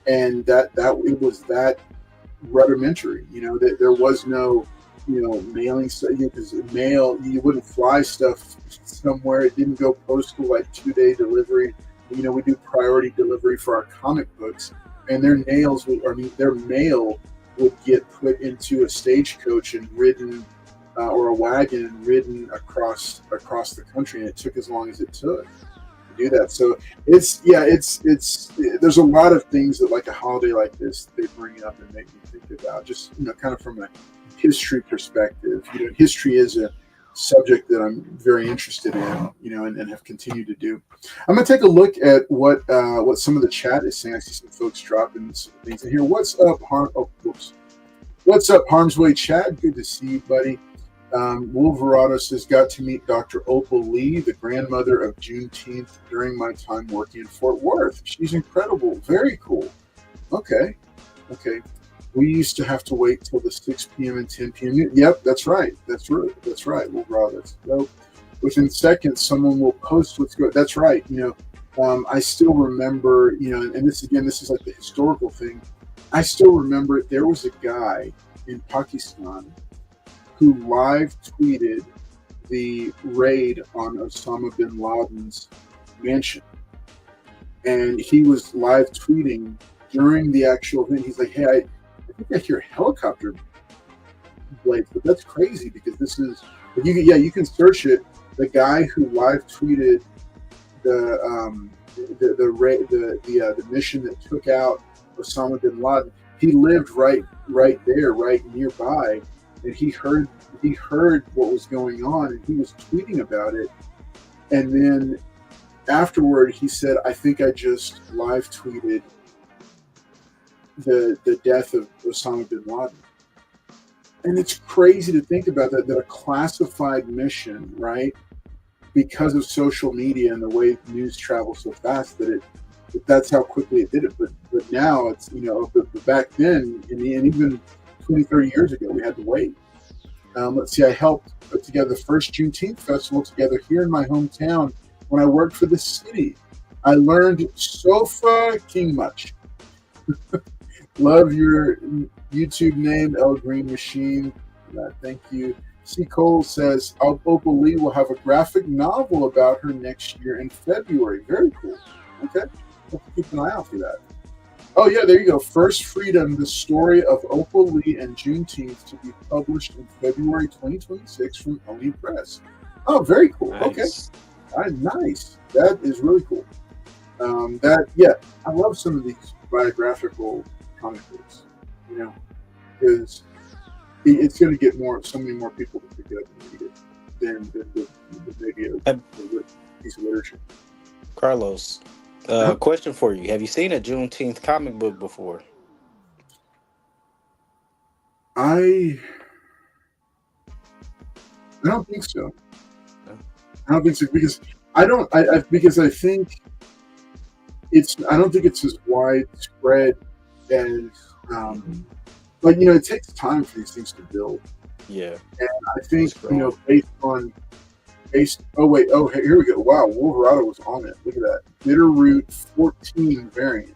and that it was that rudimentary. That there was no mailing stuff, because mail, you wouldn't fly stuff somewhere. It didn't go postal, like 2-day delivery. We do priority delivery for our comic books, and their mail would get put into a stagecoach and ridden, or a wagon and ridden across the country, and it took as long as it took to do that. So it's there's a lot of things that, like a holiday like this, they bring up and make me think about, just kind of from a history perspective. History is a subject that I'm very interested in, and have continued to do. I'm going to take a look at what some of the chat is saying. I see some folks dropping some things in here. What's up, Harm? Oh, whoops. What's up, Harm's Way Chad? Good to see you, buddy. Wolverado says, got to meet Dr. Opal Lee, the grandmother of Juneteenth, during my time working in Fort Worth. She's incredible. Very cool. Okay. We used to have to wait till the 6 p.m. and 10 p.m. Yep, that's right. That's right. Wolverado. That's dope. Within seconds, someone will post what's good. That's right. I still remember, and this is like the historical thing. I still remember there was a guy in Pakistan who live tweeted the raid on Osama bin Laden's mansion. And he was live tweeting during the actual thing. He's like, hey, I think I hear helicopter blades, but that's crazy because this is, you can search it. The guy who live tweeted the mission that took out Osama bin Laden, he lived right there, right nearby. And he heard what was going on, and he was tweeting about it. And then afterward, he said, "I think I just live tweeted the death of Osama bin Laden." And it's crazy to think about that a classified mission, right? Because of social media and the way news travels so fast, that's how quickly it did it. But now it's but back then, and even 20, 30 years ago, we had to wait. Let's see, I helped put together the first Juneteenth festival together here in my hometown when I worked for the city. I learned so fucking much. Love your YouTube name, El Green Machine. Thank you. C. Cole says, Opal Lee will have a graphic novel about her next year in February. Very cool. Okay. We'll have to keep an eye out for that. Oh, yeah, there you go. First Freedom, the story of Opal Lee and Juneteenth, to be published in February 2026 from Oni Press. Oh, very cool. Nice. Okay. Nice. That is really cool. I love some of these biographical comic books, because it's going to get so many more people to pick it up and read it than maybe a piece of literature. Carlos, question for you. Have you seen a Juneteenth comic book before? I don't think so. No. I don't think so because I think I don't think it's as widespread as it takes time for these things to build. Yeah. And I think here we go. Wow, Wolverado was on it. Look at that. Bitterroot 14 variant.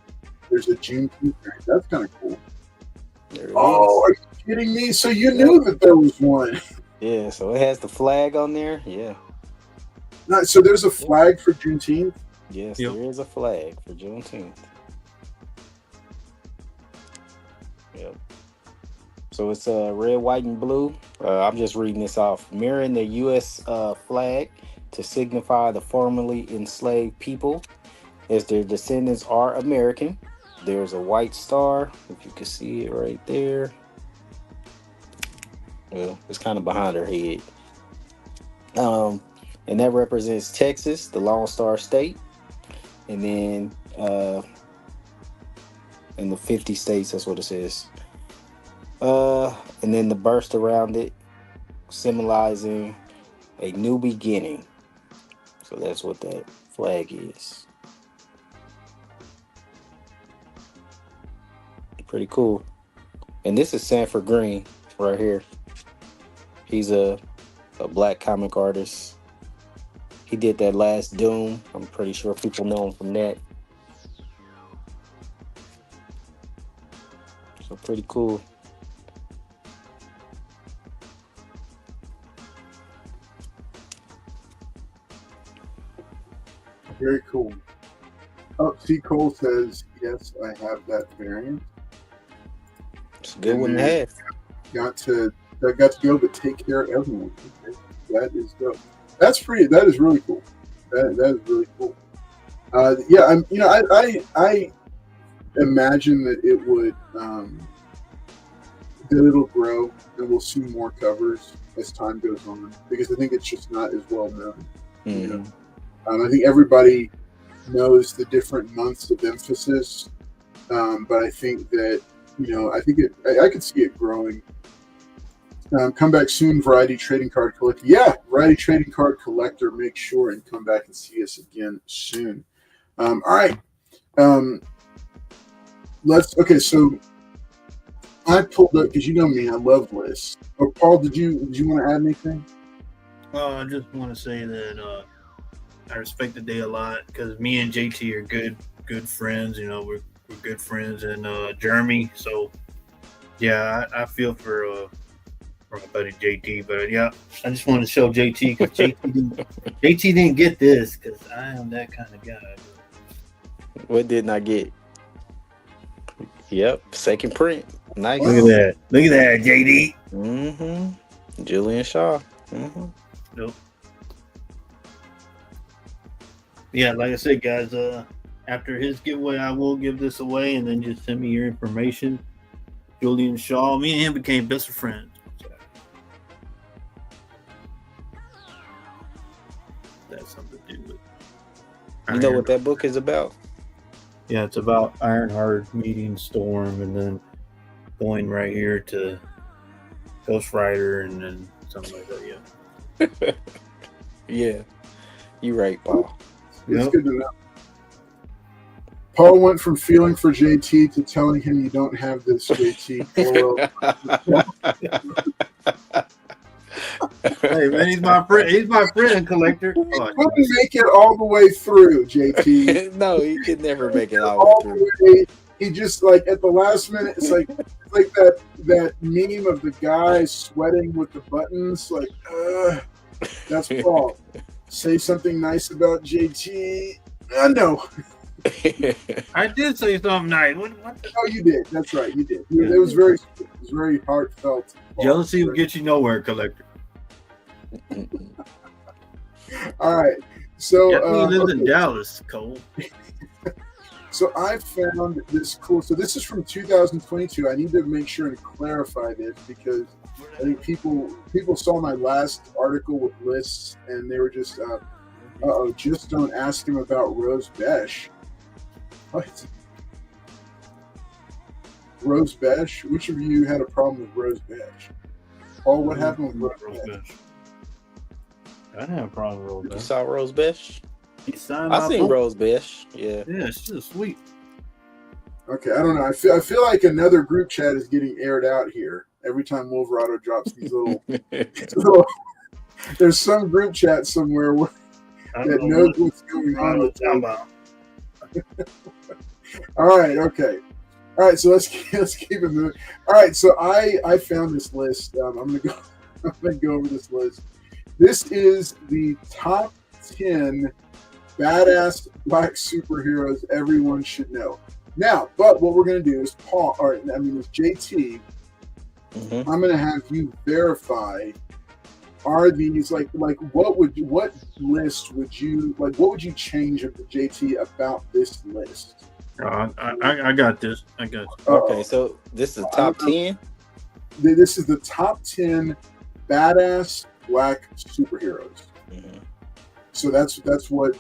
There's a Juneteenth variant. That's kind of cool. There it is. Are you kidding me? So you knew that there was one. Yeah, so it has the flag on there. Yeah. So there's a flag for Juneteenth? Yes, There is a flag for Juneteenth. Yep. So it's red, white, and blue. I'm just reading this off. Mirroring the U.S. Flag to signify the formerly enslaved people, as their descendants are American. There's a white star, if you can see it right there. Well, it's kind of behind her head. And that represents Texas, the Lone Star State. And then in the 50 states, that's what it says. And then the burst around it, symbolizing a new beginning. So that's what that flag is. Pretty cool. And this is Sanford Green right here. He's a black comic artist. He did that last Doom. I'm pretty sure people know him from that. So pretty cool. Very cool. Oh, C. Cole says, yes, I have that variant. It's a good one to have. Got to go, but take care of everyone. Okay. That is dope. That is really cool. That is really cool. I imagine that it would that it'll grow and we'll see more covers as time goes on because I think it's just not as well known. Mm-hmm. I think everybody knows the different months of emphasis, but I think that I think I could see it growing. Come back soon, Variety Trading Card Collector. Yeah, Variety Trading Card Collector. Make sure and come back and see us again soon. All right. So I pulled up because you know me, I love lists. Oh, Paul, did you want to add anything? I just want to say that I respect the day a lot because me and JT are good friends. We're good friends, and Jeremy. So yeah, I feel for my buddy JT, but yeah, I just wanted to show JT because JT didn't get this because I am that kind of guy. What didn't I get? Yep, second print. Nice. Look at that, JD. Mm-hmm. Julian Shaw. Mm-hmm. Nope. Yeah, like I said, guys, after his giveaway, I will give this away, and then just send me your information. Julian Shaw, me and him became best of friends. That's something to do with. You know what that book is about? Yeah, it's about Ironheart meeting Storm, and then going right here to Ghost Rider, and then something like that. Yeah. Yeah, you're right, Paul. It's good to know. Paul went from feeling for JT to telling him you don't have this, JT. Hey man, he's my friend. He's my friend, collector. He couldn't make it all the way through, JT. No, he could never make it all the way through. He just like at the last minute, it's like that meme of the guy sweating with the buttons. Like, that's Paul. Say something nice about JT. No. I did say something nice. What? Oh, you did. That's right. You did. It was very heartfelt. Jealousy will get you nowhere, collector. All right. So he lives in Dallas, Cole. So I found this cool. So this is from 2022. I need to make sure and clarify this because I think people saw my last article with lists and they were just, just don't ask him about Rose Besh. What? Rose Besh? Which of you had a problem with Rose Besh? Paul, what happened with Rose Besh? I didn't have a problem with Rose Besh. You saw Rose Besh? I seen Rose Besh. Yeah. Yeah, she's just sweet. Okay, I don't know. I feel like another group chat is getting aired out here every time Wolverado drops these little. There's some group chat somewhere that knows what's going on. All right. Okay. All right. So let's keep it moving. All right. So I found this list. I'm gonna go over this list. This is the top 10 badass black superheroes everyone should know. Now, but what we're going to do is is JT. Mm-hmm. I'm going to have you verify. Are these like what list would you like? What would you change of the JT about this list? I got this. I got you. Okay, so this is the top 10. This is the top 10 badass black superheroes. Mm-hmm. So that's what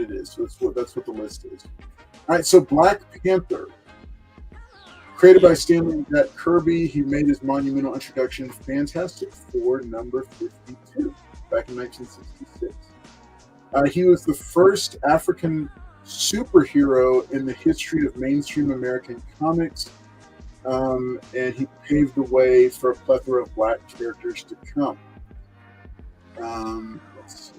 it is. That's what the list is. All right. So Black Panther, created by Stanley and Jack Kirby, he made his monumental introduction in Fantastic Four number 52 back in 1966. He was the first African superhero in the history of mainstream American comics, and he paved the way for a plethora of black characters to come. Let's see.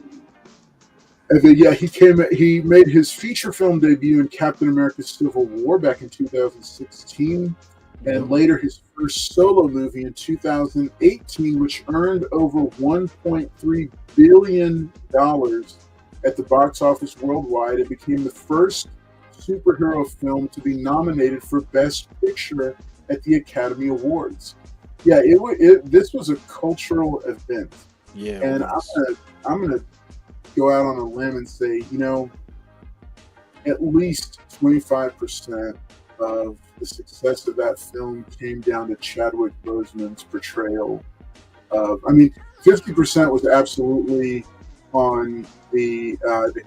And then, he made his feature film debut in Captain America: Civil War back in 2016, and later his first solo movie in 2018, which earned over $1.3 billion at the box office worldwide. It became the first superhero film to be nominated for Best Picture at the Academy Awards. Yeah, this was a cultural event. Yeah, and I'm gonna go out on a limb and say, at least 25% of the success of that film came down to Chadwick Boseman's portrayal of. 50% was absolutely on the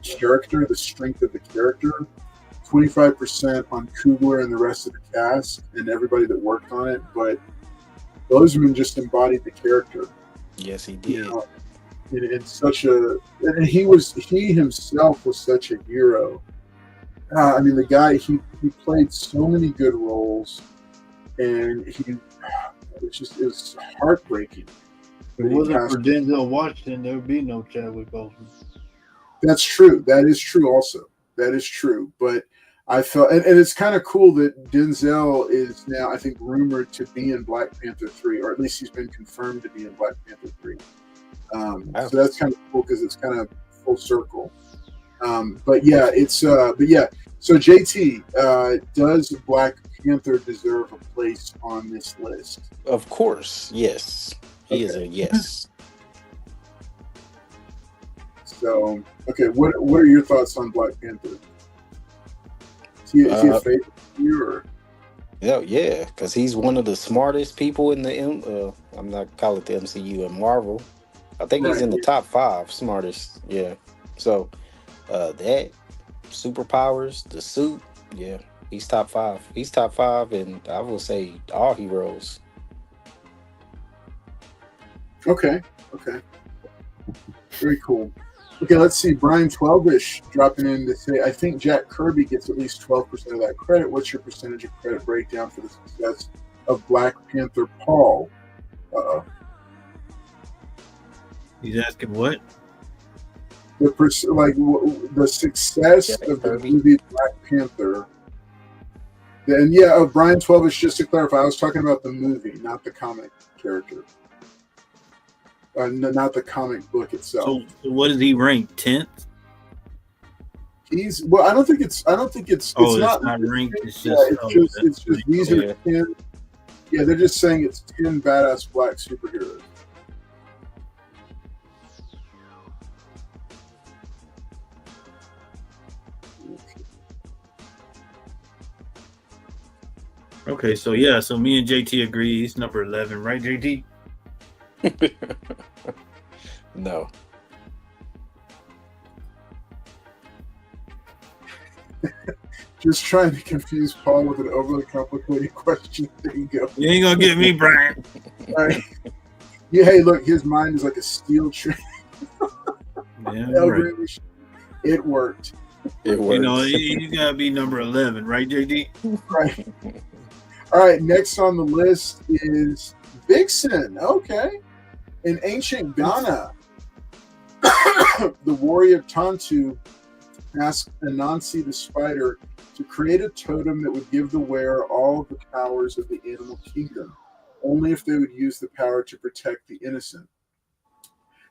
character, the strength of the character. 25% on Coogler and the rest of the cast and everybody that worked on it, but Bozeman just embodied the character. Yes, he did. You know, in such a, and he himself was such a hero. I mean, the guy, he played so many good roles, and it was heartbreaking. If it wasn't for Denzel Washington, there would be no Chadwick Boseman. That's true. That is true also. That is true. But I felt, and it's kind of cool that Denzel is now, I think, rumored to be in Black Panther 3, or at least he's been confirmed to be in Black Panther 3. So that's kind of cool because it's kind of full circle. But yeah, so JT, does Black Panther deserve a place on this list? Of course, yes. He is a yes. So, okay, what are your thoughts on Black Panther? Is he a favorite for you, or? Yeah, because he's one of the smartest people in the I'm not call it the MCU and Marvel. I think he's in the top 5 smartest. Yeah. So that superpowers, the suit, yeah, he's top 5. He's top 5, and I will say all heroes. Okay. Very cool. Okay, let's see. Brian 12ish dropping in to say, I think Jack Kirby gets at least 12% of that credit. What's your percentage of credit breakdown for the success of Black Panther Paul? He's asking what? The success Jack of the Kirby. movie Black Panther. And Brian 12ish, just to clarify, I was talking about the movie, not the comic character. Not the comic book itself. So what is he ranked? 10th? I don't think it's it's not ranked. It's just these are 10. Yeah, they're just saying it's 10 badass black superheroes. Okay, so me and JT agree he's number 11, right, JT? No. Just trying to confuse Paul with an overly complicated question. There you go. You ain't gonna get me, Brian. All right. Yeah, hey, look, his mind is like a steel train. Right. It worked. It works. You know, you gotta be number 11, right, JD? Right. All right, next on the list is Vixen. Okay. In ancient Ghana, the warrior Tantu asked Anansi the spider to create a totem that would give the wearer all of the powers of the animal kingdom, only if they would use the power to protect the innocent.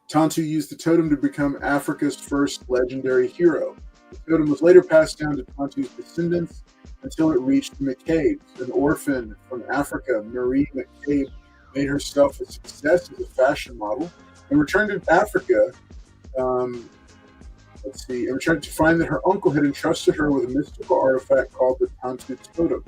Tantu used the totem to become Africa's first legendary hero. The totem was later passed down to Tantu's descendants until it reached McCabe, an orphan from Africa. Marie McCabe made herself a success as a fashion model and returned to Africa. And returned to find that her uncle had entrusted her with a mystical artifact called the Tantu Totem,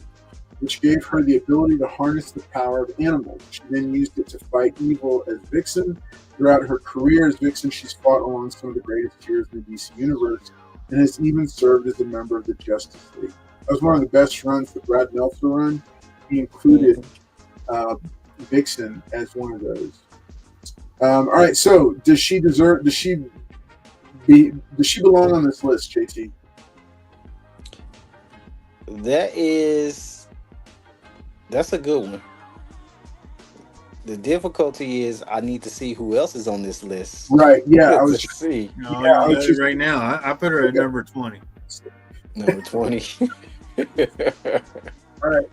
which gave her the ability to harness the power of animals. She then used it to fight evil as Vixen. Throughout her career as Vixen, she's fought along some of the greatest heroes in the DC universe and has even served as a member of the Justice League. That was one of the best runs that Brad Meltzer run. He included Vixen as one of those. All right, so does she belong on this list, JT? That's a good one. The difficulty is I need to see who else is on this list. Right, yeah. I was just see. Right now. I put her at number 20. Number 20. All right.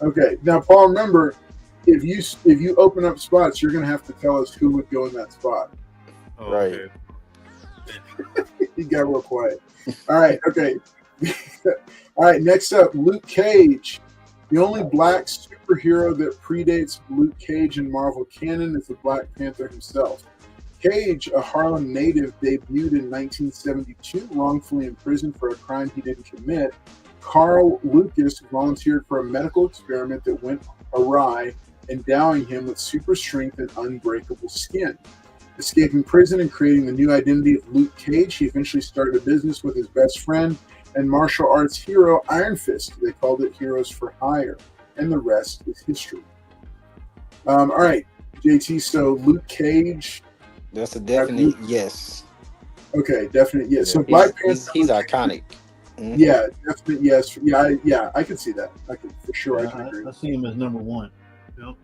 Okay. Now, Paul, remember, if you open up spots, you're going to have to tell us who would go in that spot. Oh, right. Okay. He got real quiet. All right. Okay. All right. Next up, Luke Cage. The only black superhero that predates Luke Cage in Marvel canon is the Black Panther himself. Cage, a Harlem native, debuted in 1972, wrongfully imprisoned for a crime he didn't commit. Carl Lucas volunteered for a medical experiment that went awry, endowing him with super strength and unbreakable skin. Escaping prison and creating the new identity of Luke Cage, he eventually started a business with his best friend and martial arts hero Iron Fist. They called it Heroes for Hire, and the rest is history. All right, JT. So Luke Cage. That's a definite yes. Okay, definite yes. So Yeah, Black Panther. He's iconic. Mhm. Yeah, definite yes. Yeah, I can see that. I can for sure. I can agree. I see him as number one. Yep.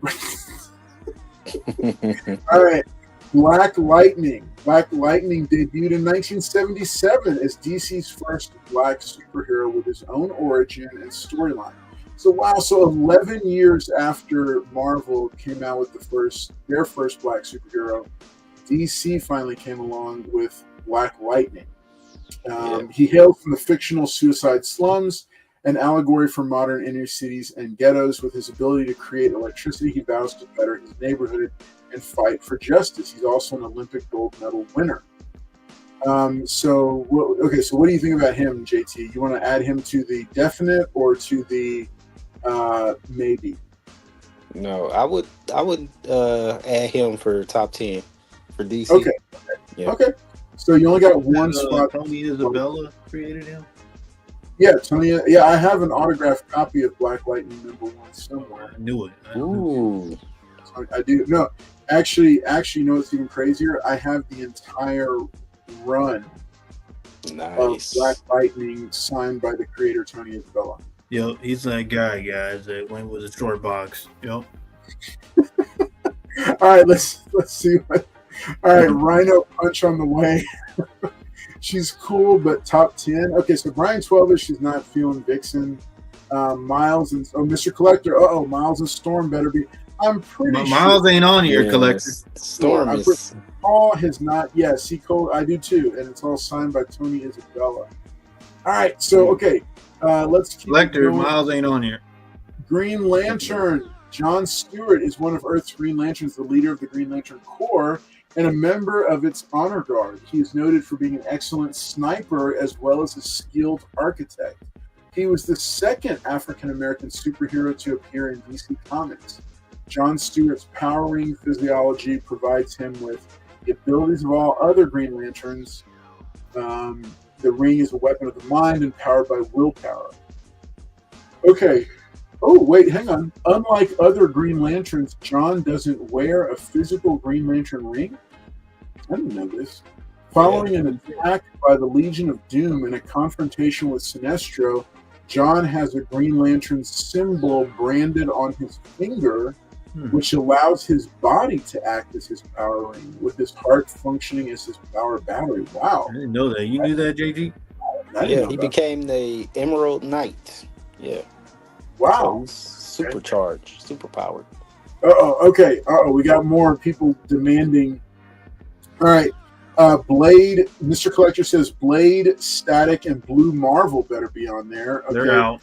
All right, Black Lightning. Black Lightning debuted in 1977 as DC's first black superhero with his own origin and storyline. So wow, so 11 years after Marvel came out with their first black superhero, DC finally came along with Black Lightning. He hailed from the fictional Suicide Slums, an allegory for modern inner cities and ghettos. With his ability to create electricity, he vows to better his neighborhood and fight for justice. He's also an Olympic gold medal winner. So what do you think about him, JT? You want to add him to the definite or to the maybe? No, I would add him for top 10 for DC. Okay. Yeah. Okay. So you only got one spot. Tony Isabella created him. Yeah, Tony. Yeah, I have an autographed copy of Black Lightning #1 somewhere. I knew it. Ooh. I do. No, actually, you know what's even crazier? I have the entire run Nice. of Black Lightning signed by the creator Tony Isabella. Yep, he's that guy, guys, that went with a short box. Yep. All right, let's see what. All right, Rhino Punch on the way. She's cool, but top 10. Okay, so Brian 12ish is not feeling Vixen. Miles and Mr. Collector. Miles and Storm better be. I'm pretty Miles sure. ain't on here, Collector. Storm is. Paul has not. Yes, I do too, and it's all signed by Tony Isabella. All right, so okay, let's keep Collector, going. Miles ain't on here. Green Lantern. John Stewart is one of Earth's Green Lanterns, the leader of the Green Lantern Corps, and a member of its honor guard. He is noted for being an excellent sniper as well as a skilled architect. He was the second African-American superhero to appear in DC Comics. John Stewart's power ring physiology provides him with the abilities of all other Green Lanterns. The ring is a weapon of the mind and powered by willpower. Okay. Oh, wait, hang on. Unlike other Green Lanterns, John doesn't wear a physical Green Lantern ring? I didn't know this. Following an attack by the Legion of Doom and a confrontation with Sinestro, John has a Green Lantern symbol branded on his finger, which allows his body to act as his power ring, with his heart functioning as his power battery. Wow. I didn't know that. You knew that, JG? Yeah, he became the Emerald Knight. Yeah. Wow. So he's supercharged, superpowered. Okay. We got more people demanding. All right. Blade, Mr. Collector says Blade, Static, and Blue Marvel better be on there. Okay. They're out.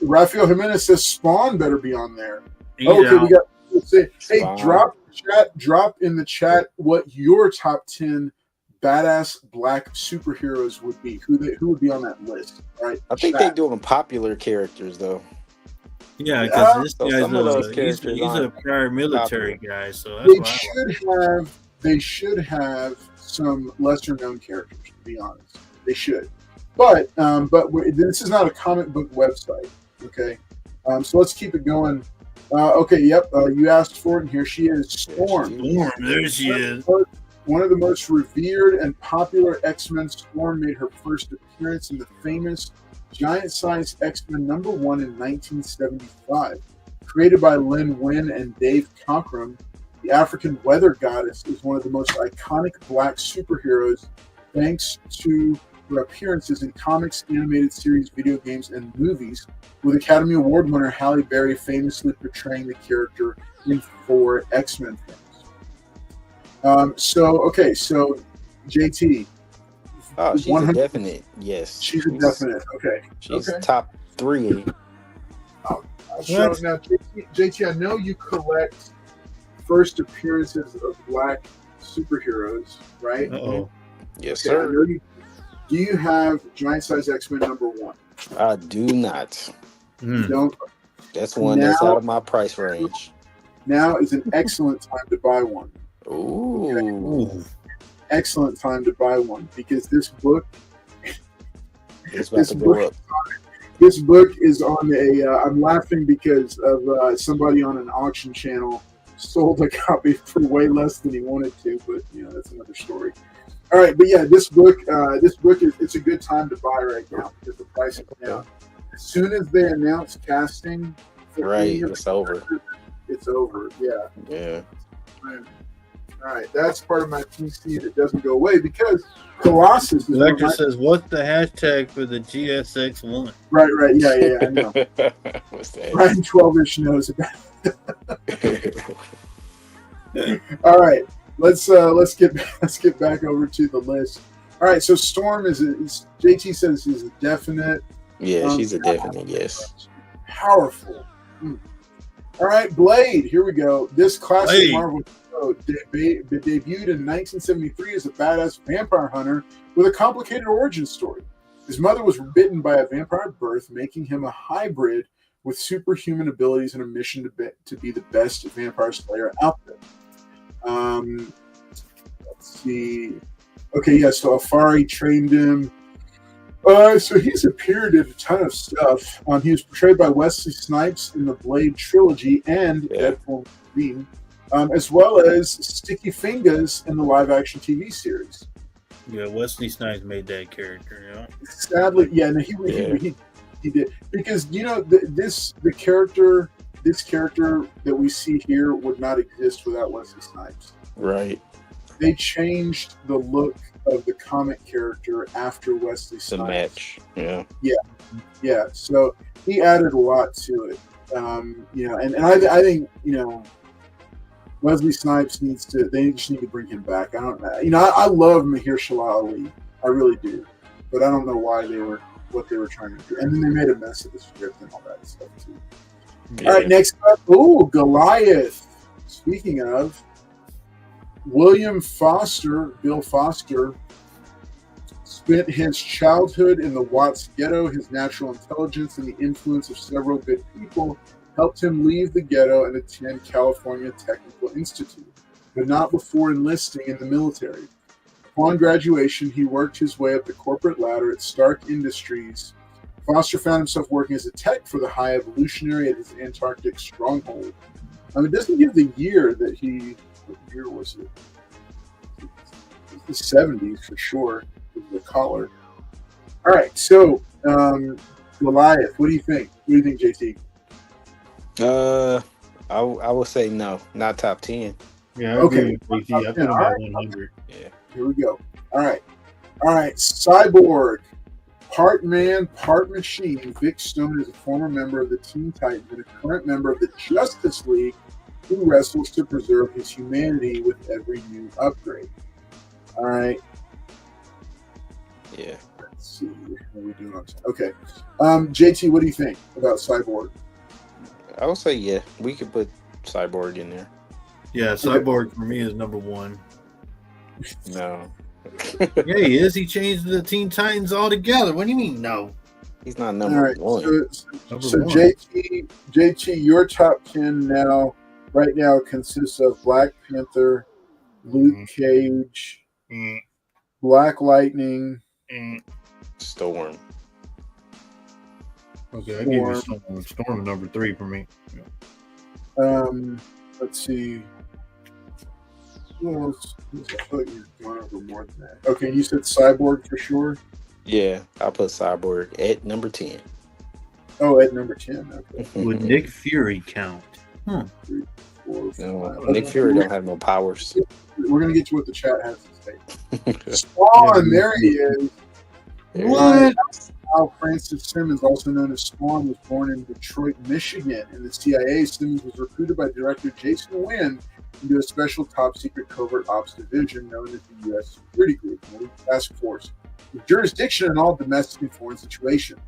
Rafael Jimenez says Spawn better be on there. He's okay, out. we got people say, hey, Spawn. drop in the chat what your top 10 badass black superheroes would be. Who would be on that list? All right. I think they're doing popular characters though. Yeah, because this So guy's some of those he's characters a aren't prior military guy, so that's why. They should have some lesser known characters, to be honest. They should. But this is not a comic book website. Okay. So let's keep it going. You asked for it, and here she is, Storm. Storm, there she is. One of the most revered and popular X-Men, Storm made her first appearance in the famous giant-sized X-Men #1 in 1975. Created by Len Wein and Dave Cockrum, the African weather goddess is one of the most iconic black superheroes thanks to her appearances in comics, animated series, video games, and movies, with Academy Award winner Halle Berry famously portraying the character in 4 X-Men films. So JT. Oh, she's a definite yes. She's a definite. Okay. She's top 3. So now, JT, I know you collect first appearances of black superheroes, right? Uh-oh. Yes, Okay, sir. Do you have Giant Size X-Men #1? I do not. You don't. That's one that's out of my price range. Now is an excellent time to buy one. Ooh. Excellent time to buy one because this book It's about to go up. This book is on a. I'm laughing because of somebody on an auction channel sold a copy for way less than he wanted to, but that's another story. All right, but yeah, this book is it's a good time to buy right now because the price is down. As soon as they announce casting, Right, it's over. It's over. Yeah. Yeah. All right, that's part of my PC that doesn't go away because Colossus is. Lecter says, "What's the hashtag for the GSX1?" Right. Yeah. I know. What's that? Ryan 12-ish knows about it. All right, let's get back over to the list. All right, so Storm is JT says is a definite. Yeah, she's a definite yes. Powerful. All right, Blade. Here we go. This classic Marvel show debuted in 1973 as a badass vampire hunter with a complicated origin story. His mother was bitten by a vampire at birth, making him a hybrid with superhuman abilities and a mission to be the best vampire slayer out there. Let's see. Okay, yeah, so Afari trained him. So he's appeared in a ton of stuff. He was portrayed by Wesley Snipes in the Blade trilogy and Deadpool Green, as well as Sticky Fingers in the live-action TV series. Yeah, Wesley Snipes made that character. Yeah. Sadly, he did because this character that we see here would not exist without Wesley Snipes. Right. They changed the look of the comic character after Wesley Snipes. The match. Yeah. Yeah. So he added a lot to it. And I think Wesley Snipes they just need to bring him back. I don't know. I love Mahershala Ali. I really do. But I don't know what they were trying to do. And then they made a mess of the script and all that stuff too. Yeah. All right, next up. Oh, Goliath. Speaking of, Bill Foster, spent his childhood in the Watts ghetto. His natural intelligence and the influence of several good people helped him leave the ghetto and attend California Technical Institute, but not before enlisting in the military. Upon graduation, he worked his way up the corporate ladder at Stark Industries. Foster found himself working as a tech for the High Evolutionary at his Antarctic stronghold. It doesn't give the year that he... What year was it? The 70s for sure. The collar. All right, so Goliath. What do you think? What do you think, JT? I would say no, not top 10. Yeah, okay. I put him at 100. Yeah. Here we go. All right. Cyborg, part man, part machine. Vic Stone is a former member of the Teen Titans and a current member of the Justice League, who wrestles to preserve his humanity with every new upgrade. All right. Yeah. Let's see. What are we doing on time? Okay. JT, what do you think about Cyborg? I would say yeah. We could put Cyborg in there. Yeah, Cyborg for me is number one. No. Yeah, he is. He changed the Teen Titans altogether. What do you mean no? He's not number one. So JT, your top 10 right now consists of Black Panther, Luke Cage, Black Lightning, Storm. Okay, I give you Storm number 3 for me. Yeah. Let's see. I thought you were going over more than that. Okay, you said Cyborg for sure? Yeah, I'll put Cyborg at number 10. Oh, at number 10. Okay. Would Nick Fury count? 3, 4, 5. No, Nick Fury don't have no powers. We're going to get to what the chat has to say. Spawn, there he is. What? Al Francis Simmons, also known as Spawn, was born in Detroit, Michigan. In the CIA, Simmons was recruited by Director Jason Wynn into a special top-secret covert ops division known as the U.S. Security Group, Task Force, with jurisdiction in all domestic and foreign situations.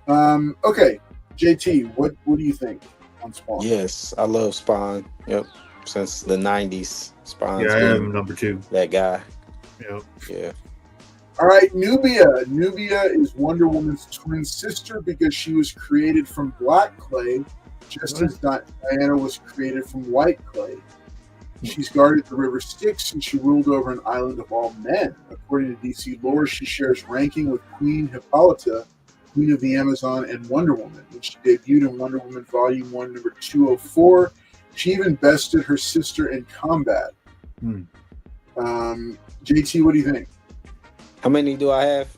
Okay, JT, what do you think on Spawn? Yes, I love Spawn. Yep, since the 90s. Spawn's I have him number 2. That guy. Yep. Yeah. All right, Nubia. Nubia is Wonder Woman's twin sister because she was created from black clay, just as Diana was created from white clay. She's guarded the river Styx, and she ruled over an island of all men. According to DC lore, she shares ranking with Queen Hippolyta, Queen of the Amazon, and Wonder Woman. When she debuted in Wonder Woman Volume 1, number 204, she even bested her sister in combat. JT, what do you think? How many do I have?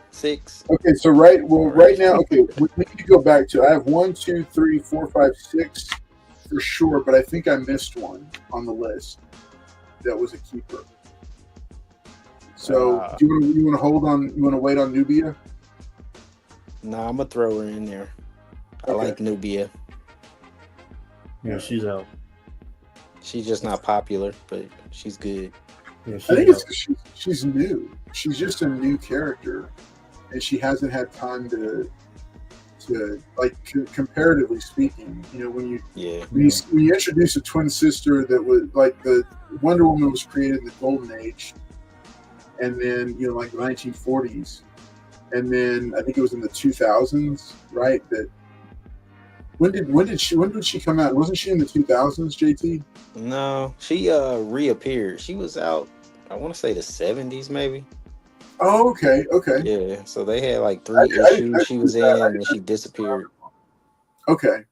6. Okay, so right now, okay, we need to go back to. I have 1, 2, 3, 4, 5, 6 for sure, but I think I missed one on the list that was a keeper. So, do you want to hold on? You want to wait on Nubia? Nah, I'm gonna throw her in there. I like Nubia. Yeah, she's out. She's just not popular, but she's good. Yeah, I think it's she's new. She's just a new character, and she hasn't had time to like comparatively speaking. You know, when you introduce a twin sister that was like the Wonder Woman was created in the Golden Age, and then like the 1940s, and then I think it was in the 2000s, right? That when did she come out? Wasn't she in the 2000s, JT? No, she reappeared. She was out, I want to say the 70s maybe. Oh, okay. Yeah, so they had like 3 issues she was in, and then she disappeared. Okay.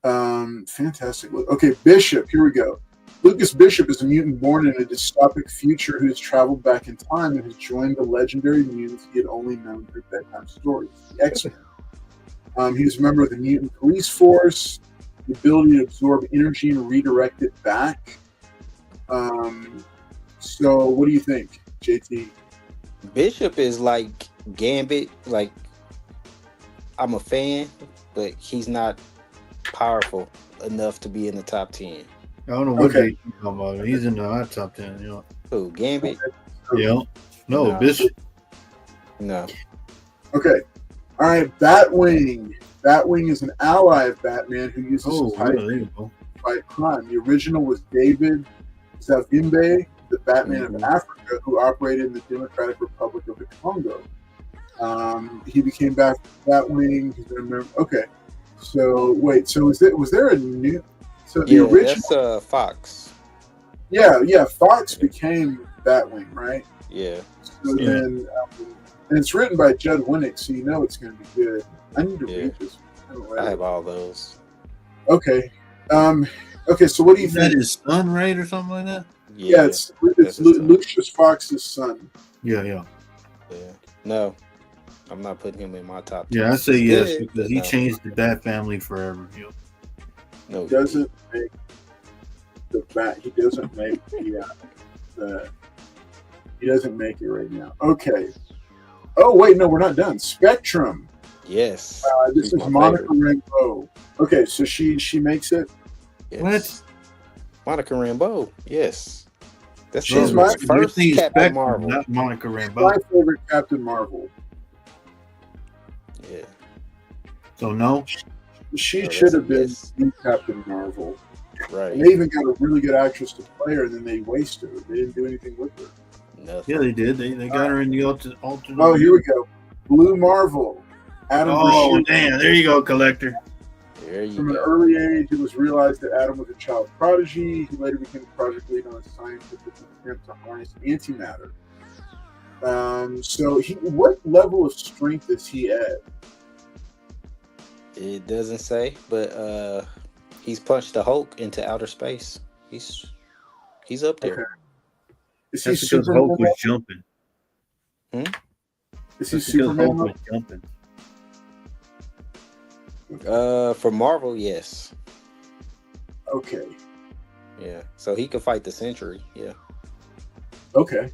Fantastic. Okay, Bishop, here we go. Lucas Bishop is a mutant born in a dystopic future who has traveled back in time and has joined the legendary mutants he had only known through bedtime stories, the X-Men. He was a member of the mutant police force, the ability to absorb energy and redirect it back. So what do you think, JT? Bishop is like Gambit. Like, I'm a fan, but he's not powerful enough to be in the top 10. I don't know what you're talking about. He's in the top 10. Who, Gambit? Yeah. No, Bishop. No. Okay. All right, Batwing. Batwing is an ally of Batman who uses his height to fight crime. The original was David Zavimbe, the Batman of Africa, who operated in the Democratic Republic of the Congo. He became Batwing. He's been a member. Okay. So wait. So was there a new? So the original. That's Fox. Yeah. Fox became Batwing, right? Yeah. So then, and it's written by Judd Winnick, so you know it's going to be good. I need to read this. I have all those. Okay. Okay. So what do you think? Is that his son, right, or something like that? Yeah, it's Lucius Fox's son. Yeah. No, I'm not putting him in my top 10. Yeah, I say yes because he changed the Bat family forever. No, he doesn't make the Bat. He doesn't make the. He doesn't make it right now. Okay. Oh wait, no, we're not done. Spectrum. Yes. This is Monica Rambeau. Okay, so she makes it. Yes. What? Monica Rambeau. Yes. She's my first Captain Marvel. Not Monica Rambeau. My favorite Captain Marvel. Yeah. So no. She should have been Captain Marvel. Right. And they even got a really good actress to play her, and then they wasted her. They didn't do anything with her. Nothing. Yeah, they did. They got her in the alternate. Oh, here we go. Blue Marvel. Adam Brashid. Damn. There you go, Collector. There you From go. an early age, it was realized that Adam was a child prodigy. He later became a project lead on a scientific attempt to harness antimatter. So, what level of strength is he at? It doesn't say, but he's punched the Hulk into outer space. He's up there. Okay. Is That's he because Superman? Hulk was jumping. Is he Superman? Hulk was jumping. For Marvel, yes. Okay. Yeah. So he could fight the Sentry. Yeah. Okay.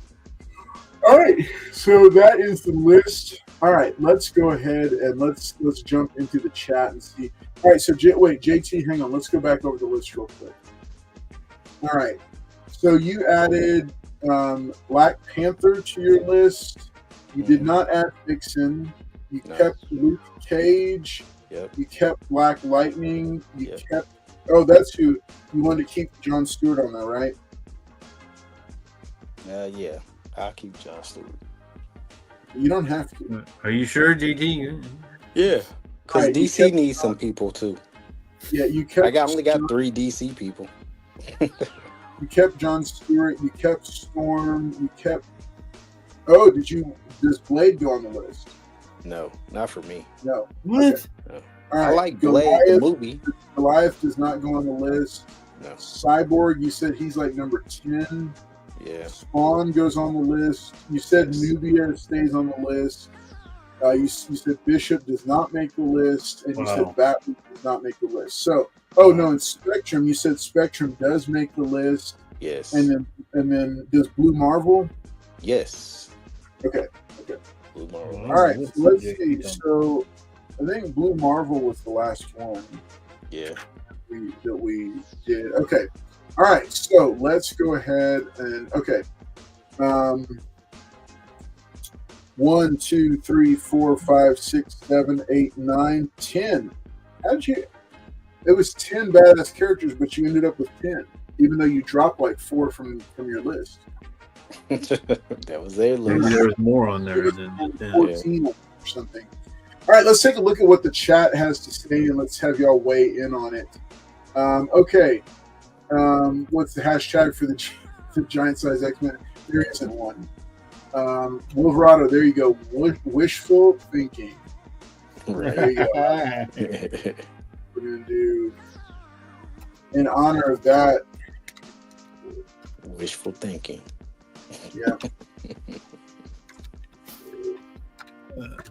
All right. So that is the list. All right. Let's go ahead and let's jump into the chat and see. All right. So JT, hang on. Let's go back over the list real quick. All right. So you added Black Panther to your list. You did not add Vixen. You kept Luke Cage. Yep. You kept Black Lightning. You Yep. kept. Oh, that's who you wanted to keep John Stewart on there, right? Yeah. I'll keep John Stewart. You don't have to. Are you sure, GT? Yeah. Because Right, DC needs some people too. Yeah, you kept. I only got 3 DC people. You kept John Stewart. You kept Storm. You kept. Oh, does Blade go on the list? No, not for me. No. What? Okay. No. All right. I like Blade, the movie. Goliath does not go on the list. No. Cyborg, you said he's like number 10. Yeah. Spawn goes on the list. You said Nubia stays on the list. You said Bishop does not make the list, and you said Batman does not make the list. So, no, in Spectrum, you said Spectrum does make the list. Yes. And then does Blue Marvel? Yes. Okay. Blue Marvel. All right. So let's see. So I think Blue Marvel was the last one. Yeah. That we did. Okay. All right. So let's go ahead and 1, 2, 3, 4, 5, 6, 7, 8, 9, 10. How'd you? It was 10 badass characters, but you ended up with 10, even though you dropped like 4 from your list. That was their Maybe list. there's more on there than 14 or something. All right, let's take a look at what the chat has to say, and let's have y'all weigh in on it. Okay. What's the hashtag for the giant size X-Men? There isn't one. Wolverado, there you go. Wishful thinking. Right. There you go. We're going to do, in honor of that. Wishful thinking. Yeah.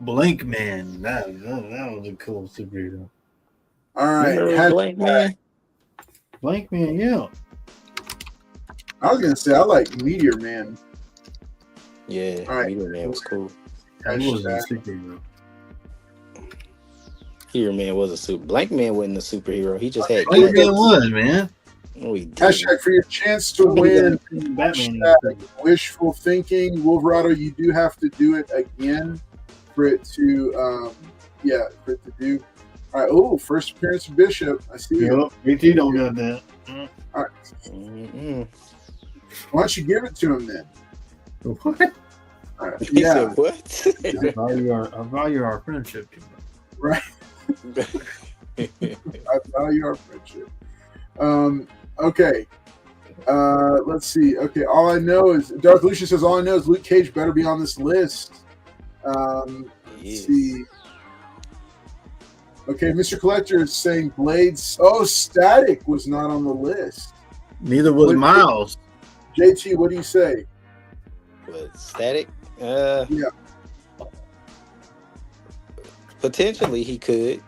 Blank Man. That was a cool superhero. All right. Blank Man. Blank Man, yeah. I was going to say, I like Meteor Man. Yeah, All right. Meteor Man was cool. That was a superhero. Meteor Man was a super. Blank Man wasn't a superhero. He just had. Blank Man was, man. No, he didn't. Hashtag for your chance to win. Batman. Wishful thinking. Wolverado, you do have to do it again for it to, do. All right. Oh, first appearance of Bishop. I see you. Yep. BT don't got that. All right. Mm-mm. Why don't you give it to him then? What? All right. He Yeah. said what? I value our friendship. Right. I value our friendship. Okay. Let's see. Okay. All I know is Darth Lucian says all I know is Luke Cage better be on this list. Let's see. Okay, Mr. Collector is saying Blades. Oh, Static was not on the list. Neither was Miles. JT, what do you say? What, Static? Yeah. Potentially he could.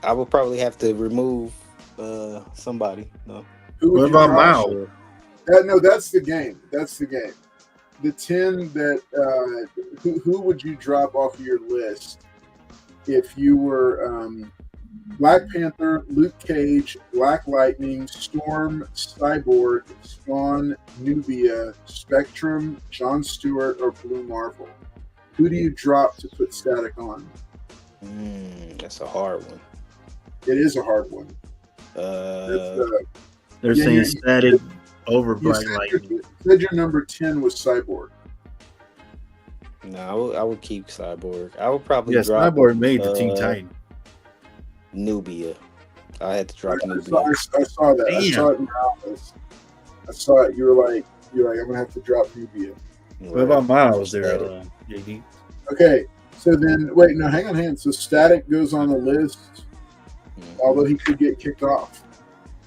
I would probably have to remove somebody. No. Who would What you about drop? Miles? No, that's the game. That's the game. The 10 that who would you drop off of your list if you were Black Panther, Luke Cage, Black Lightning, Storm, Cyborg, Spawn, Nubia, Spectrum, John Stewart, or Blue Marvel? Who do you drop to put Static on? That's a hard one. It is a hard one. They're saying Static over Black Lightning. You said your number 10 was Cyborg. No, I would keep Cyborg. I would probably drop. Cyborg made the Teen Titan. Nubia. I had to drop Nubia. I saw that. Damn. I saw it in your office. I saw it. You were like, I'm gonna have to drop Nubia. What about Miles there, JD? Okay, so then wait, no, hang on. So Static goes on the list, although he could get kicked off.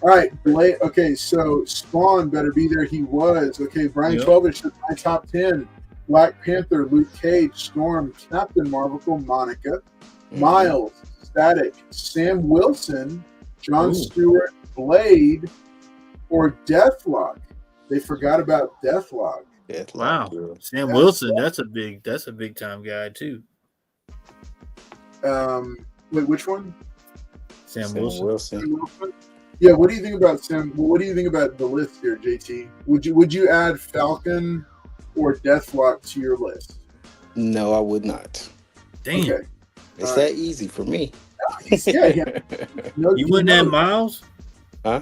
All right, Blade. Okay, so Spawn better be there. He was. Okay, Brian Twelvish said my top 10. Black Panther, Luke Cage, Storm, Captain Marvel, Monica, Miles, Static, Sam Wilson, John Stewart, Blade, or Deathlock. They forgot about Deathlock. Wow, Sam Wilson. That's a big time guy too. Wait, which one? Sam Wilson. Yeah, what do you think about Sam? What do you think about the list here, JT? Would you add Falcon or Deathlock to your list? No, I would not. Damn, okay. It's that easy for me. Yeah. No, you wouldn't add Miles? Huh?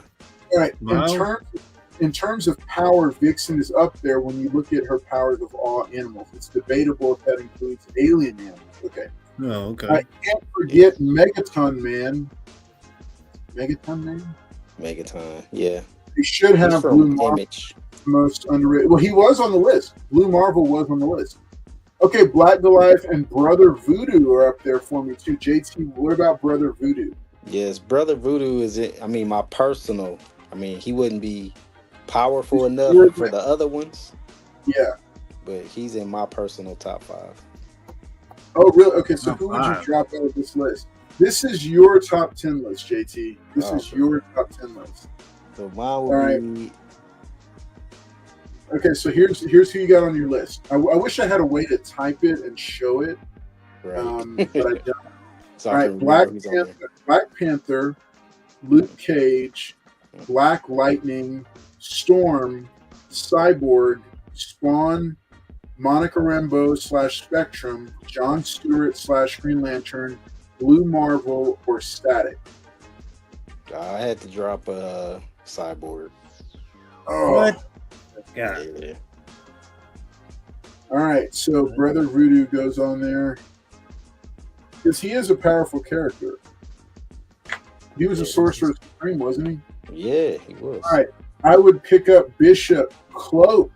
All right. Miles? In terms of power, Vixen is up there when you look at her powers of all animals. It's debatable if that includes alien animals. Okay. Oh, okay. I can't forget Megaton Man. Megaton Man? Megaton, yeah. They should He's have from Blue Marvel Image. most underrated. Well, he was on the list. Blue Marvel was on the list. Okay, Black Goliath and Brother Voodoo are up there for me too. JT, what about Brother Voodoo? Yes, Brother Voodoo is it. I mean, my personal. I mean, he wouldn't be powerful enough for the other ones. Yeah. But he's in my personal top 5. Oh, really? Okay, so Top who would you 5. drop out of this list? This is your top 10 list, JT. This is Okay. your top 10 list. So mine would be. Okay, so here's who you got on your list. I wish I had a way to type it and show it, Right. but I don't. So All I right, can remember who's on there. Black Panther, Luke Cage, Black Lightning, Storm, Cyborg, Spawn, Monica Rambeau / Spectrum, John Stewart / Green Lantern, Blue Marvel, or Static. I had to drop a Cyborg. Oh, What? Yeah. Yeah. all right. So Brother Voodoo goes on there because he is a powerful character. He was a sorcerer supreme, wasn't he? Yeah, he was. All right. I would pick up Bishop Cloak.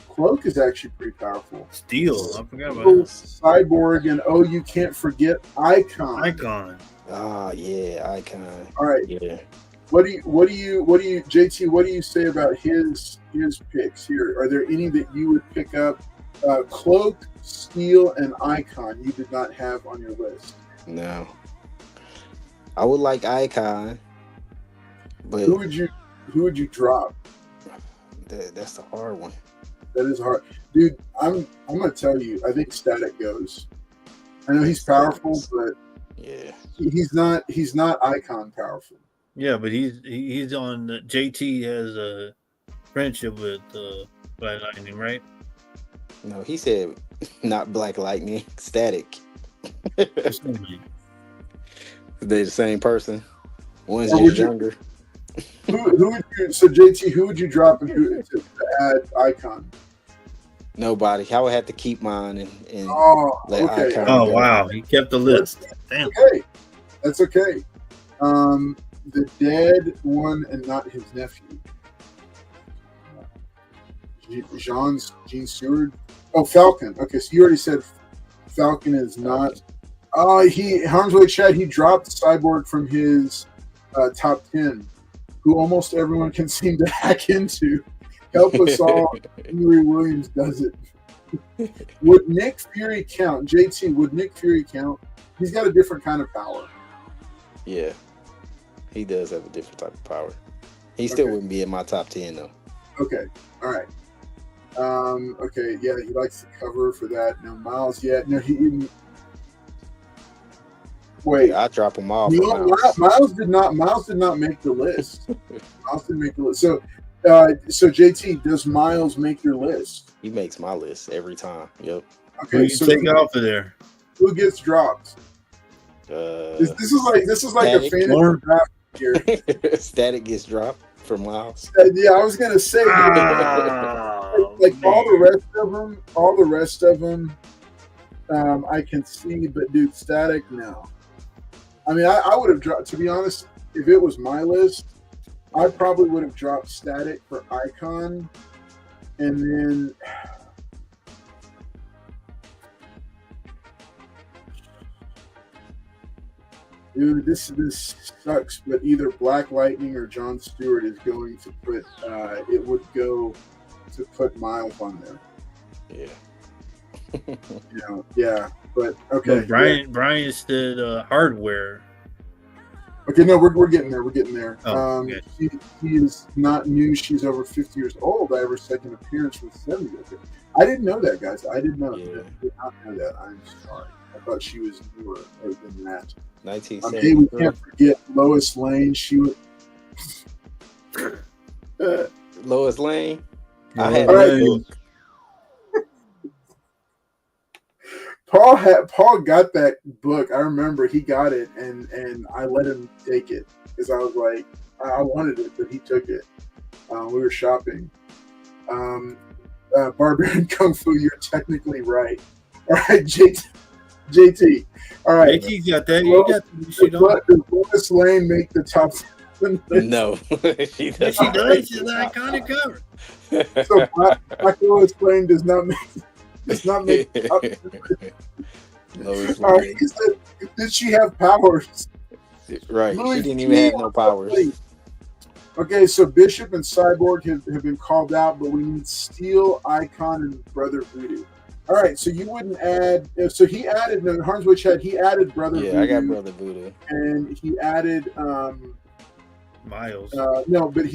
Cloak is actually pretty powerful. Steel. I forgot about Oh, that. Cyborg, and oh, you can't forget Icon. Icon. Ah, yeah, Icon. All right. Yeah. What do you, JT? What do you say about his picks here? Are there any that you would pick up? Cloak, Steel, and Icon you did not have on your list. No. I would like Icon, but Who would you drop? that's the hard one. That is hard, dude. I'm gonna tell you. I think Static goes. I know he's powerful, but Yeah. he's not Icon powerful. Yeah, but he's on. JT has a friendship with Black Lightning, right? No, he said not Black Lightning, Static. They're the same person. One's Or just would you- younger. Who would you? So JT, who would you drop and who to add Icon? Nobody. I would have to keep mine and Oh, let okay. Icon Oh go. wow, he kept the list. Damn. Okay, that's okay. The dead one and not his nephew. Gene Stewart. Oh, Falcon. Okay, so you already said Falcon is not. Harmsway Chad. He dropped Cyborg from his top 10, who almost everyone can seem to hack into. Help us all. Henry Williams does it. Would Nick Fury count? JT, would Nick Fury count? He's got a different kind of power. Yeah. He does have a different type of power. He still Okay. wouldn't be in my top 10 though. Okay. All right. Okay. Yeah, he likes the cover for that. No, Miles. Yeah. No, he. Wait. I drop him off. No, Miles. Miles did not. Miles did not make the list. Miles didn't make the list. So JT, does Miles make your list? He makes my list every time. Yep. Who Okay. you So take off of there? who gets dropped? This is like a Static. fantasy More. draft here. Static gets dropped for Miles. Yeah, I was gonna say. Oh, Like all the man. rest of them, I can see, but dude, Static, no. I mean, I would have dropped. To be honest, if it was my list, I probably would have dropped Static for Icon, and then. Dude, this sucks, but either Black Lightning or John Stewart is going to put. It would go to put Miles on there. Yeah. Yeah, but okay. But Brian said hardware. Okay, no, we're getting there. We're getting there. Oh, okay. He is not new. She's over 50 years old. I have her second appearance with 70. Okay. I didn't know that, guys. I did not. Yeah. Did not know that. I'm sorry. I thought she was newer than that. Hey, 1973. we can't forget Lois Lane. She was. Lois Lane. I All had right. that book. Paul got that book. I remember he got it, and I let him take it because I was like, I wanted it, but he took it. We were shopping. Barbarian Kung Fu, you're technically right. All right, JT. All right. JT's got that. You got the shit on. Does Lois Lane make the top? No, she But does. she not does. make She's the an top iconic five. cover. So Black Lowest Lane does not make the top 10. Lois All right, Lane. he said, did she have powers? Right. Louis She didn't even have no T. powers. Okay, so Bishop and Cyborg have been called out, but we need Steel, Icon, and Brother Voodoo. All right, so you wouldn't add. So he added. No, Harnswich he added Brother Yeah, Voodoo. I got Brother Voodoo. And he added. Miles. No, but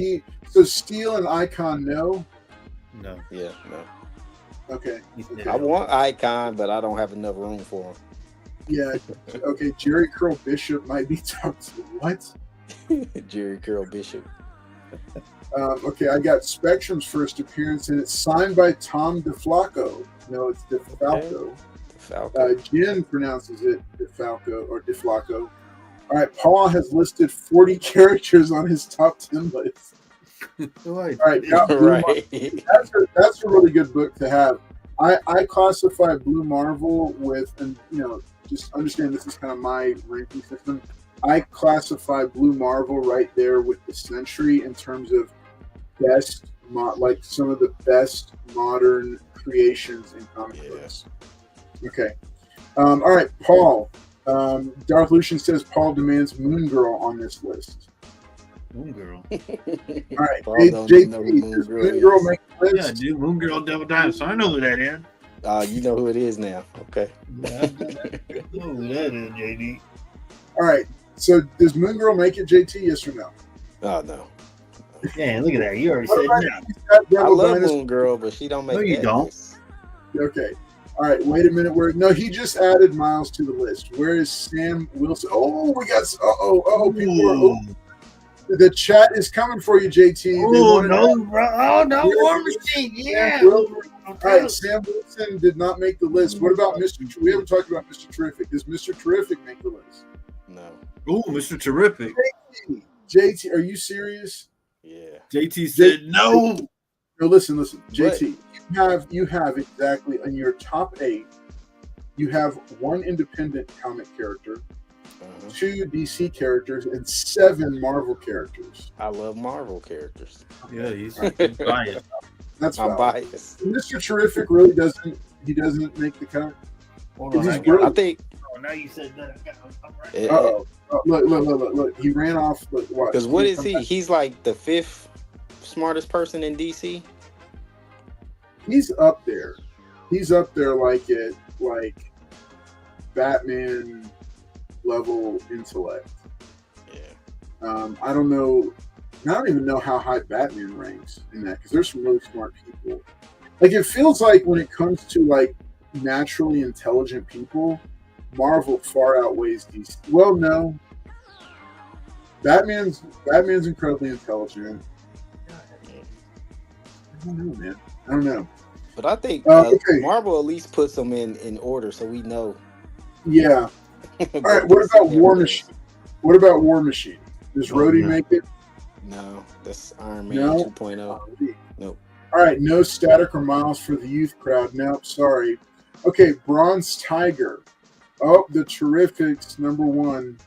so Steel and Icon, no. No. Yeah, no. Okay. I want Icon, but I don't have enough room for him. Yeah. Okay. Jerry Curl Bishop might be top. What? Jerry Curl Bishop. Okay, I got Spectrum's first appearance, and it's signed by Tom DeFalco. No, it's DeFalco. Falco. Jen pronounces it DeFalco or DeFalco. All right, Paul has listed 40 characters on his top 10 list. All right, got Blue Right. that's a really good book to have. I classify Blue Marvel with, and just understand this is kind of my ranking system. I classify Blue Marvel right there with the Century in terms of best, like some of the best modern creations in comic books. Okay. All right, Paul. Darth Lucian says Paul demands Moon Girl on this list. Moon Girl. All right, Paul don't JT, know who does Moon Girl make the Yeah, list? dude. Moon Girl Devil Dinosaur. I know who that is. You know who it is now. Okay. Yeah, I know who that is, JD. All right. So does Moon Girl make it, JT? Yes or no? Oh no. Yeah, look at that. You already What said about no. if he's got I Devil love Dinosaur? Moon Girl, but she don't make No, you that don't. list. Okay. All right. Wait a minute. No, he just added Miles to the list. Where is Sam Wilson? Oh, we got. People are. Oh, the chat is coming for you, JT. Oh no, bro! Oh no, War Machine. Yeah. All right, Sam Wilson did not make the list. What about Mr. We haven't talked about Mr. Terrific. Does Mr. Terrific make the list? No. Oh, Mr. Terrific. JT, are you serious? Yeah. JT said no. No, listen. JT, you have exactly in your top 8. You have 1 independent comic character, 2 DC characters, and 7 Marvel characters. I love Marvel characters. Yeah, he's biased. That's I'm valid. biased. Mr. Terrific really doesn't. He doesn't make the cut. Hold on, I think. Oh, now you said that. I'm right. Because Look. He ran off. Look, watch. what is he? He's like the 5th smartest person in DC. He's up there. He's up there like Batman level intellect. Yeah. I don't know. I don't even know how high Batman ranks in that because there's some really smart people. Like it feels like when it comes to like naturally intelligent people, Marvel far outweighs DC. Well, no. Batman's incredibly intelligent. I don't know, man. I don't know. But I think okay. Marvel at least puts them in order so we know. Yeah. All right. What about War Machine? What about War Machine? Does Rhodey make it? No, that's Iron Man No? 2.0. Nope. All right. No Static or Miles for the youth crowd. Nope. Sorry. Okay. Bronze Tiger. Oh, the Terrifics #1.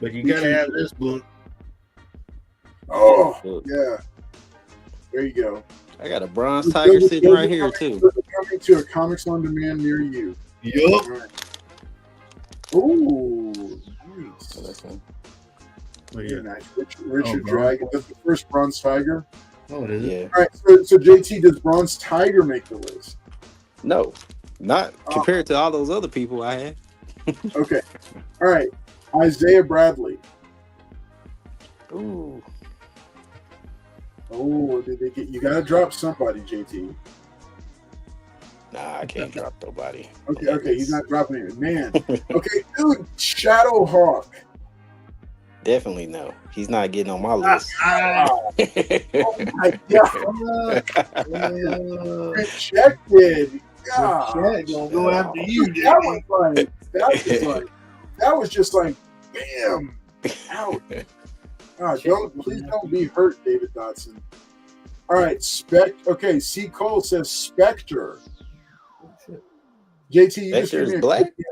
But you gotta have this book. Oh, yeah. There you go. I got a Bronze Tiger sitting right here too. Coming to a Comics on Demand near you. Yup. Right. Oh, nice. So that's one. Oh, Very yeah. nice. Richard Oh, Dragon. That's the first Bronze Tiger. Oh, it is. Yeah. All right. So JT, does Bronze Tiger make the list? No, not compared to all those other people I had. Okay. All right. Isaiah Bradley. Ooh. Oh, did they get? You got to drop somebody, JT. Nah, I can't drop nobody. Okay. He's not dropping it, man. Okay, dude. Shadowhawk. Definitely no. He's not getting on my list. Oh my God. Rejected. God. Gonna go after you, That was just like, bam, out. Please don't be hurt, David Dotson. All right, Okay, C. Cole says Spectre. JT, you just Spectre give is me a black? quick-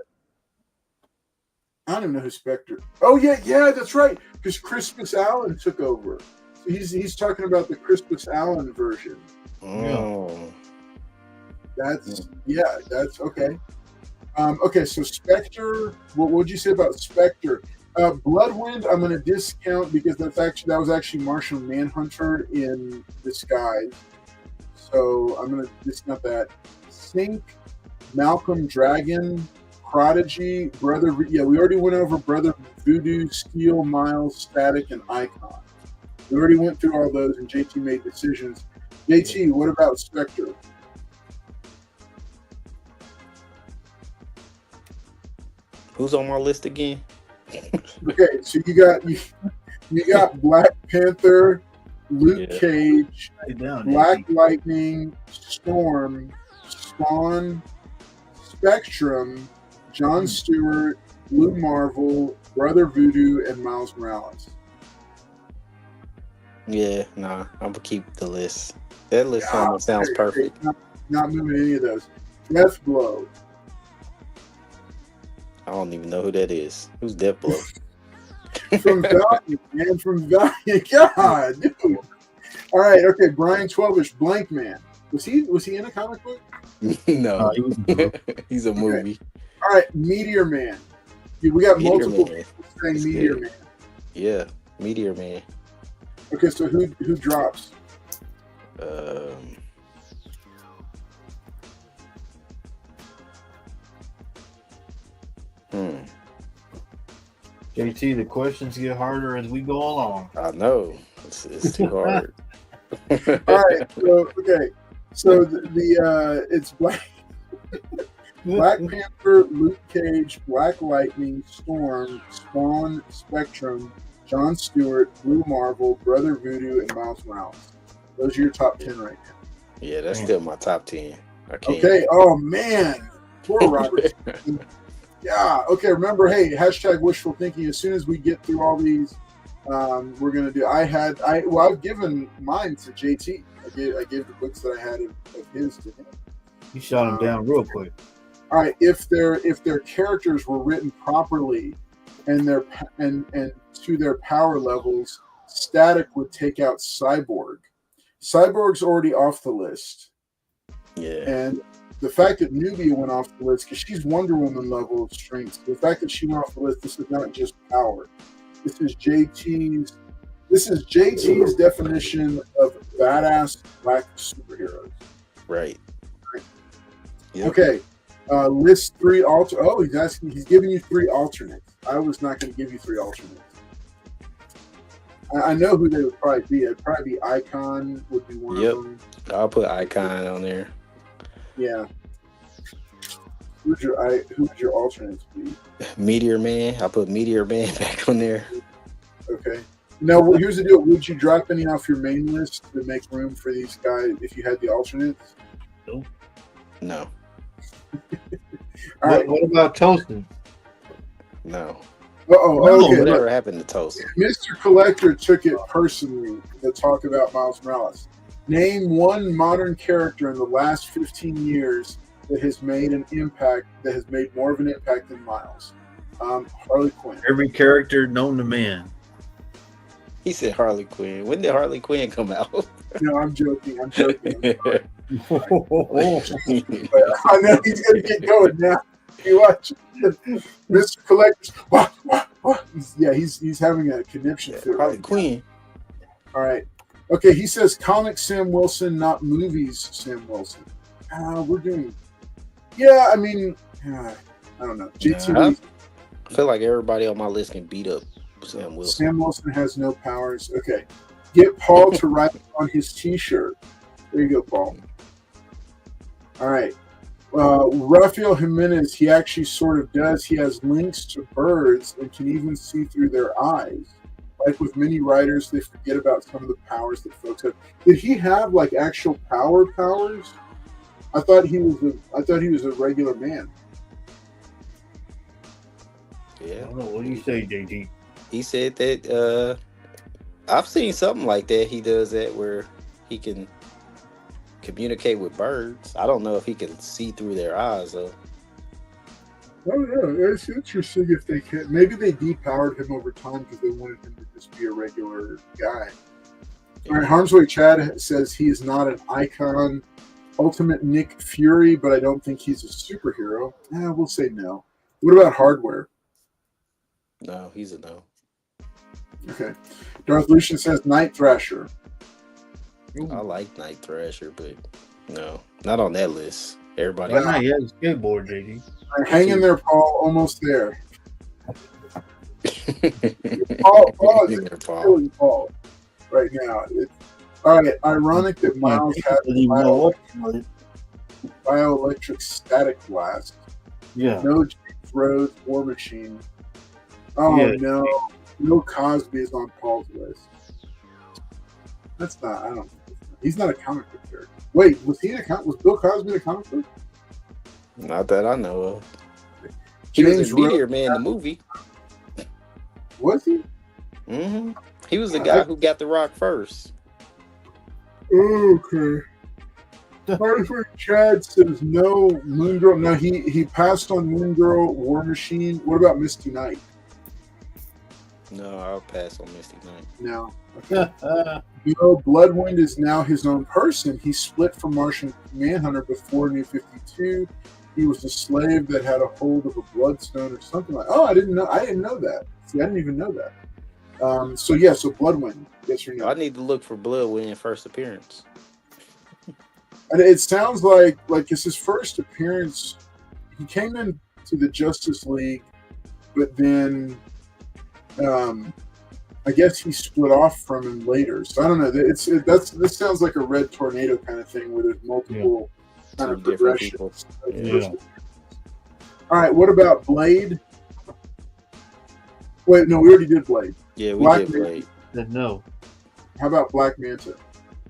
I don't even know who Spectre. Oh yeah, that's right. Because Crispus Allen took over. So he's talking about the Crispus Allen version. Oh. That's okay. Okay, so Spectre. What would you say about Spectre? Bloodwind, I'm going to discount because that was actually Martian Manhunter in disguise. So I'm going to discount that. Sync, Malcolm Dragon, Prodigy, Brother. Yeah, we already went over Brother Voodoo, Steel, Miles, Static, and Icon. We already went through all those, and JT made decisions. JT, what about Spectre? Who's on my list again? Okay, so you got Black Panther, Luke Cage, Black Lightning, Storm, Spawn, Spectrum, John Stewart, Blue Marvel, Brother Voodoo, and Miles Morales. Yeah, nah, I'm gonna keep the list. That list sounds perfect. Not moving any of those. Deathblow. I don't even know who that is. Who's Deathblow? From Valiant, man. From Valiant. God, dude. All right, okay. Brian 12ish, Blank Man. Was he in a comic book? No, he's a movie. Okay. All right, Meteor Man. Yeah, we got Meteor multiple Man. people saying That's Meteor good. Man. Yeah, Meteor Man. Okay, so who drops? JT, the questions get harder as we go along. I know it's too hard. All right, so the it's Black Panther, Luke Cage, Black Lightning, Storm, Spawn, Spectrum, John Stewart, Blue Marvel, Brother Voodoo, and Miles Morales. Those are your top 10 right now. Yeah, that's still my top 10. I can't. Okay. Oh man, poor Robert. Yeah. Okay. Remember, hey, hashtag wishful thinking. As soon as we get through all these, we're gonna do. I've given mine to JT. I gave the books that I had of his to him. You shot him down real quick. All right. If their characters were written properly, and to their power levels, Static would take out Cyborg. Cyborg's already off the list. Yeah. And the fact that Nubia went off the list, because she's Wonder Woman level of strength, the fact that she went off the list, this is not just power. This is JT's definition of badass black superheroes. Right. Yep. Okay. List 3 he's giving you 3 alternates. I was not going to give you 3 alternates. I know who they would probably be. It'd probably be Icon would be one of them. I'll put Icon on there. Yeah. Who would your alternates be? Meteor Man. I'll put Meteor Man back on there. Okay. Now, here's the deal. Would you drop any off your main list to make room for these guys if you had the alternates? No. All right. What about Toasting? No. Okay. Whatever happened to Toast? Mr. Collector took it personally to talk about Miles Morales. Name one modern character in the last 15 years that has made more of an impact than Miles. Harley Quinn. Every character known to man. He said Harley Quinn. When did Harley Quinn come out? No, I'm joking. I'm sorry. But I know he's going to get going now. You watch Mr. Collector. He's having a conniption fit. Harley Quinn. All right. Okay, he says comic Sam Wilson, not movies Sam Wilson. We're doing. Yeah, I mean, I don't know. GT. I feel like everybody on my list can beat up Sam Wilson. Sam Wilson has no powers. Okay. Get Paul to write on his T-shirt. There you go, Paul. All right. Rafael Jimenez, he actually sort of does. He has links to birds and can even see through their eyes. Like with many writers, they forget about some of the powers that folks have. Did he have like actual powers? I thought he was a regular man. Yeah. I don't know. What do you say, JT? He said that I've seen something like that. He does that where he can communicate with birds. I don't know if he can see through their eyes though. Oh yeah, it's interesting if they can. Maybe they depowered him over time because they wanted him to just be a regular guy. All right, Harmsway Chad says he is not an icon, ultimate Nick Fury, but I don't think he's a superhero. We'll say no. What about Hardware? No, he's a no. Okay. Darth Lucian says Night Thrasher. I like Night Thrasher, but no, not on that list. Everybody. Why not? He has a skateboard, JD. Hang in there, Paul. Almost there. Paul is really Paul right now. All right. Ironic that Miles has bioelectric static blast. Yeah. No James Rhodes War Machine. Oh yeah. No. Bill Cosby is on Paul's list. That's not. I don't. He's not a comic book character. Wait, was Bill Cosby in a comic book? Not that I know of. He was in Meteor Man, the movie. Was he? Mm-hmm. He was the guy who got the rock first. Okay. Hartford Chad says no Moon Girl. No, he passed on Moon Girl, War Machine. What about Misty Knight? No, I'll pass on Misty Knight. No. Okay. Bloodwind is now his own person. He split from Martian Manhunter before New 52. He was a slave that had a hold of a bloodstone or something like. Oh, I didn't know that. See, I didn't even know that. So Bloodwind. Yes or no? I need to look for Bloodwind first appearance. And it sounds like it's his first appearance. He came into the Justice League, but then I guess he split off from him later. So I don't know. This sounds like a Red Tornado kind of thing where there's multiple kind of progressions. Yeah. All right. What about Blade? Wait, no, we already did Blade. Yeah, we did Blade. Then no. How about Black Manta?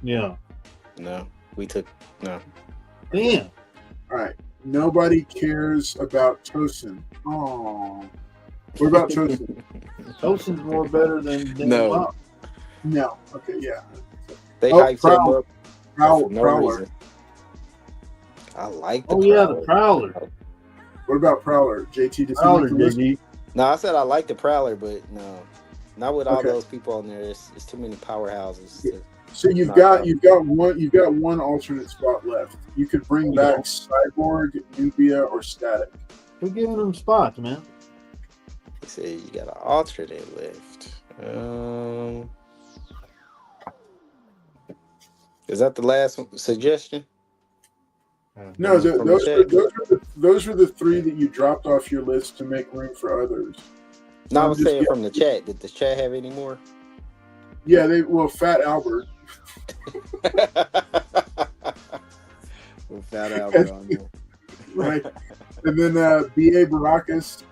Yeah. No, we took no. Damn. All right. Nobody cares about Tosin. Oh. What about Tosin? Tosin's more better than no. Bob. No. Okay, yeah. They hyped him up for no Prowler. reason. I like the Prowler. Yeah, the Prowler. What about Prowler? JT, does Prowler, he make the list? No, I said I like the Prowler, but no. Not with all Okay. those people on there. It's too many powerhouses. Yeah. So you've got one alternate spot left. You could bring back Cyborg, Nubia, or Static. We're giving them spots, man. He said you got an alternate left. Is that the last suggestion? No, those are the three that you dropped off your list to make room for others. No, I was saying from the chat. Did the chat have any more? Yeah, Fat Albert. With Fat Albert on there. Right. And then B.A. Baracus.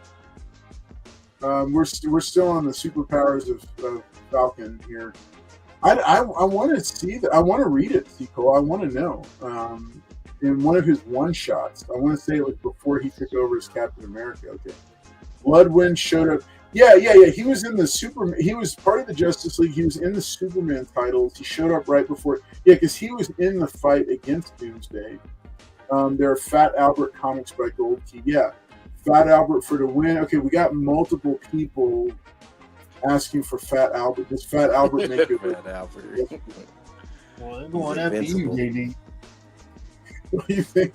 We're still on the superpowers of Falcon here. I want to see that. I want to read it, Sequel. I want to know. In one of his one shots, I want to say it was before he took over as Captain America. Okay. Bloodwind showed up. Yeah. He was in the He was part of the Justice League. He was in the Superman titles. He showed up right before. Yeah, because he was in the fight against Doomsday. There are Fat Albert comics by Gold Key. Yeah, Fat Albert for the win. Okay, we got multiple people asking for Fat Albert. Does Fat Albert make it? Fat Albert. Well, they're going after you, JD. What do you think?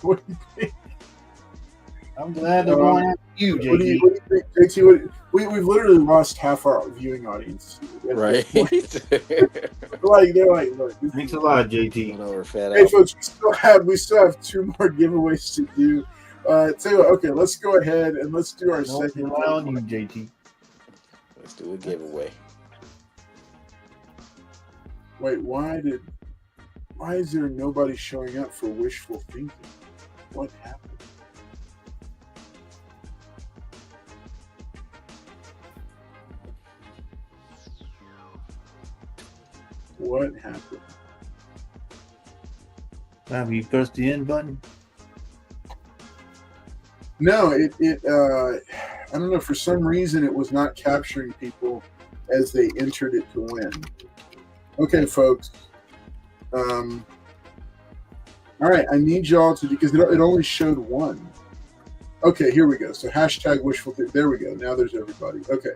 I'm glad they're going after you, JD. What do you think, JT? We've literally lost half our viewing audience. Right. They're like, look. Thanks a lot, JT. Hey, folks, we still have two more giveaways to do. Tell you what, okay, let's go ahead and let's do our second. Rely on you, JT. Let's do a giveaway. Wait, why is there nobody showing up for wishful thinking? What happened? What happened? Have you pressed the end button? No, I don't know. For some reason, it was not capturing people as they entered it to win. Okay, folks. All right, I need y'all to, because it only showed one. Okay, here we go. So hashtag wishful thinking. There we go. Now there's everybody. Okay.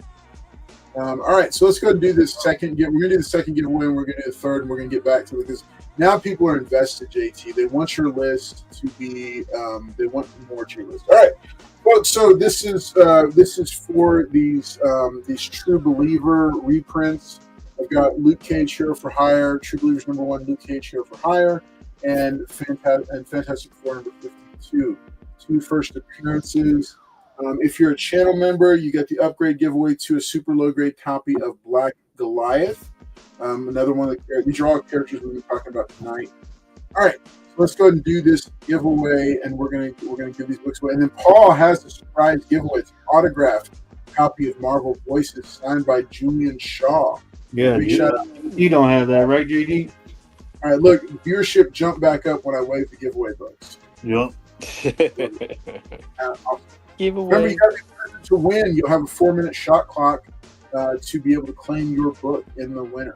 All right, so let's go and do this second. We're gonna do the second giveaway, and we're gonna do the third, and we're gonna get back to it because now people are invested. JT, they want your list to be. They want more to your list. All right, folks. So this is for these True Believer reprints. I've got Luke Cage Hero for Hire, True Believers #1, Luke Cage Hero for Hire, and Fantastic Four #52. 2 first appearances. If you're a channel member, you get the upgrade giveaway to a super low grade copy of Black Goliath. Another one of the these are all characters we've been talking about tonight. All right, so let's go ahead and do this giveaway, and we're gonna give these books away. And then Paul has a surprise giveaway. It's an autographed copy of Marvel Voices signed by Julian Shaw. Yeah, you don't have that, right, JD? All right, look, viewership jumped back up when I waved the giveaway books. Yep. Giveaway. Remember, you got to win. You'll have a 4-minute shot clock to be able to claim your book in the winner.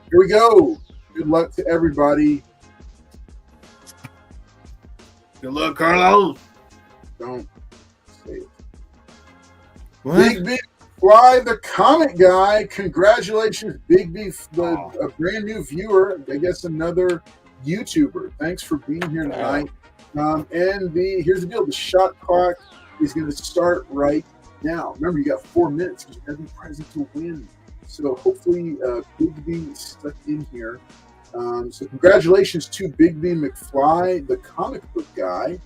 Here we go. Good luck to everybody. Good luck, Carlos. Don't say it. What? Big B Fly, the comic guy. Congratulations, Big B, a brand new viewer. I guess another YouTuber. Thanks for being here tonight. And here's the deal. The shot clock is going to start right now. Remember, you got 4 minutes because you got to be present to win. So hopefully, Big B is stuck in here. So congratulations to Big B McFly, the comic book guy.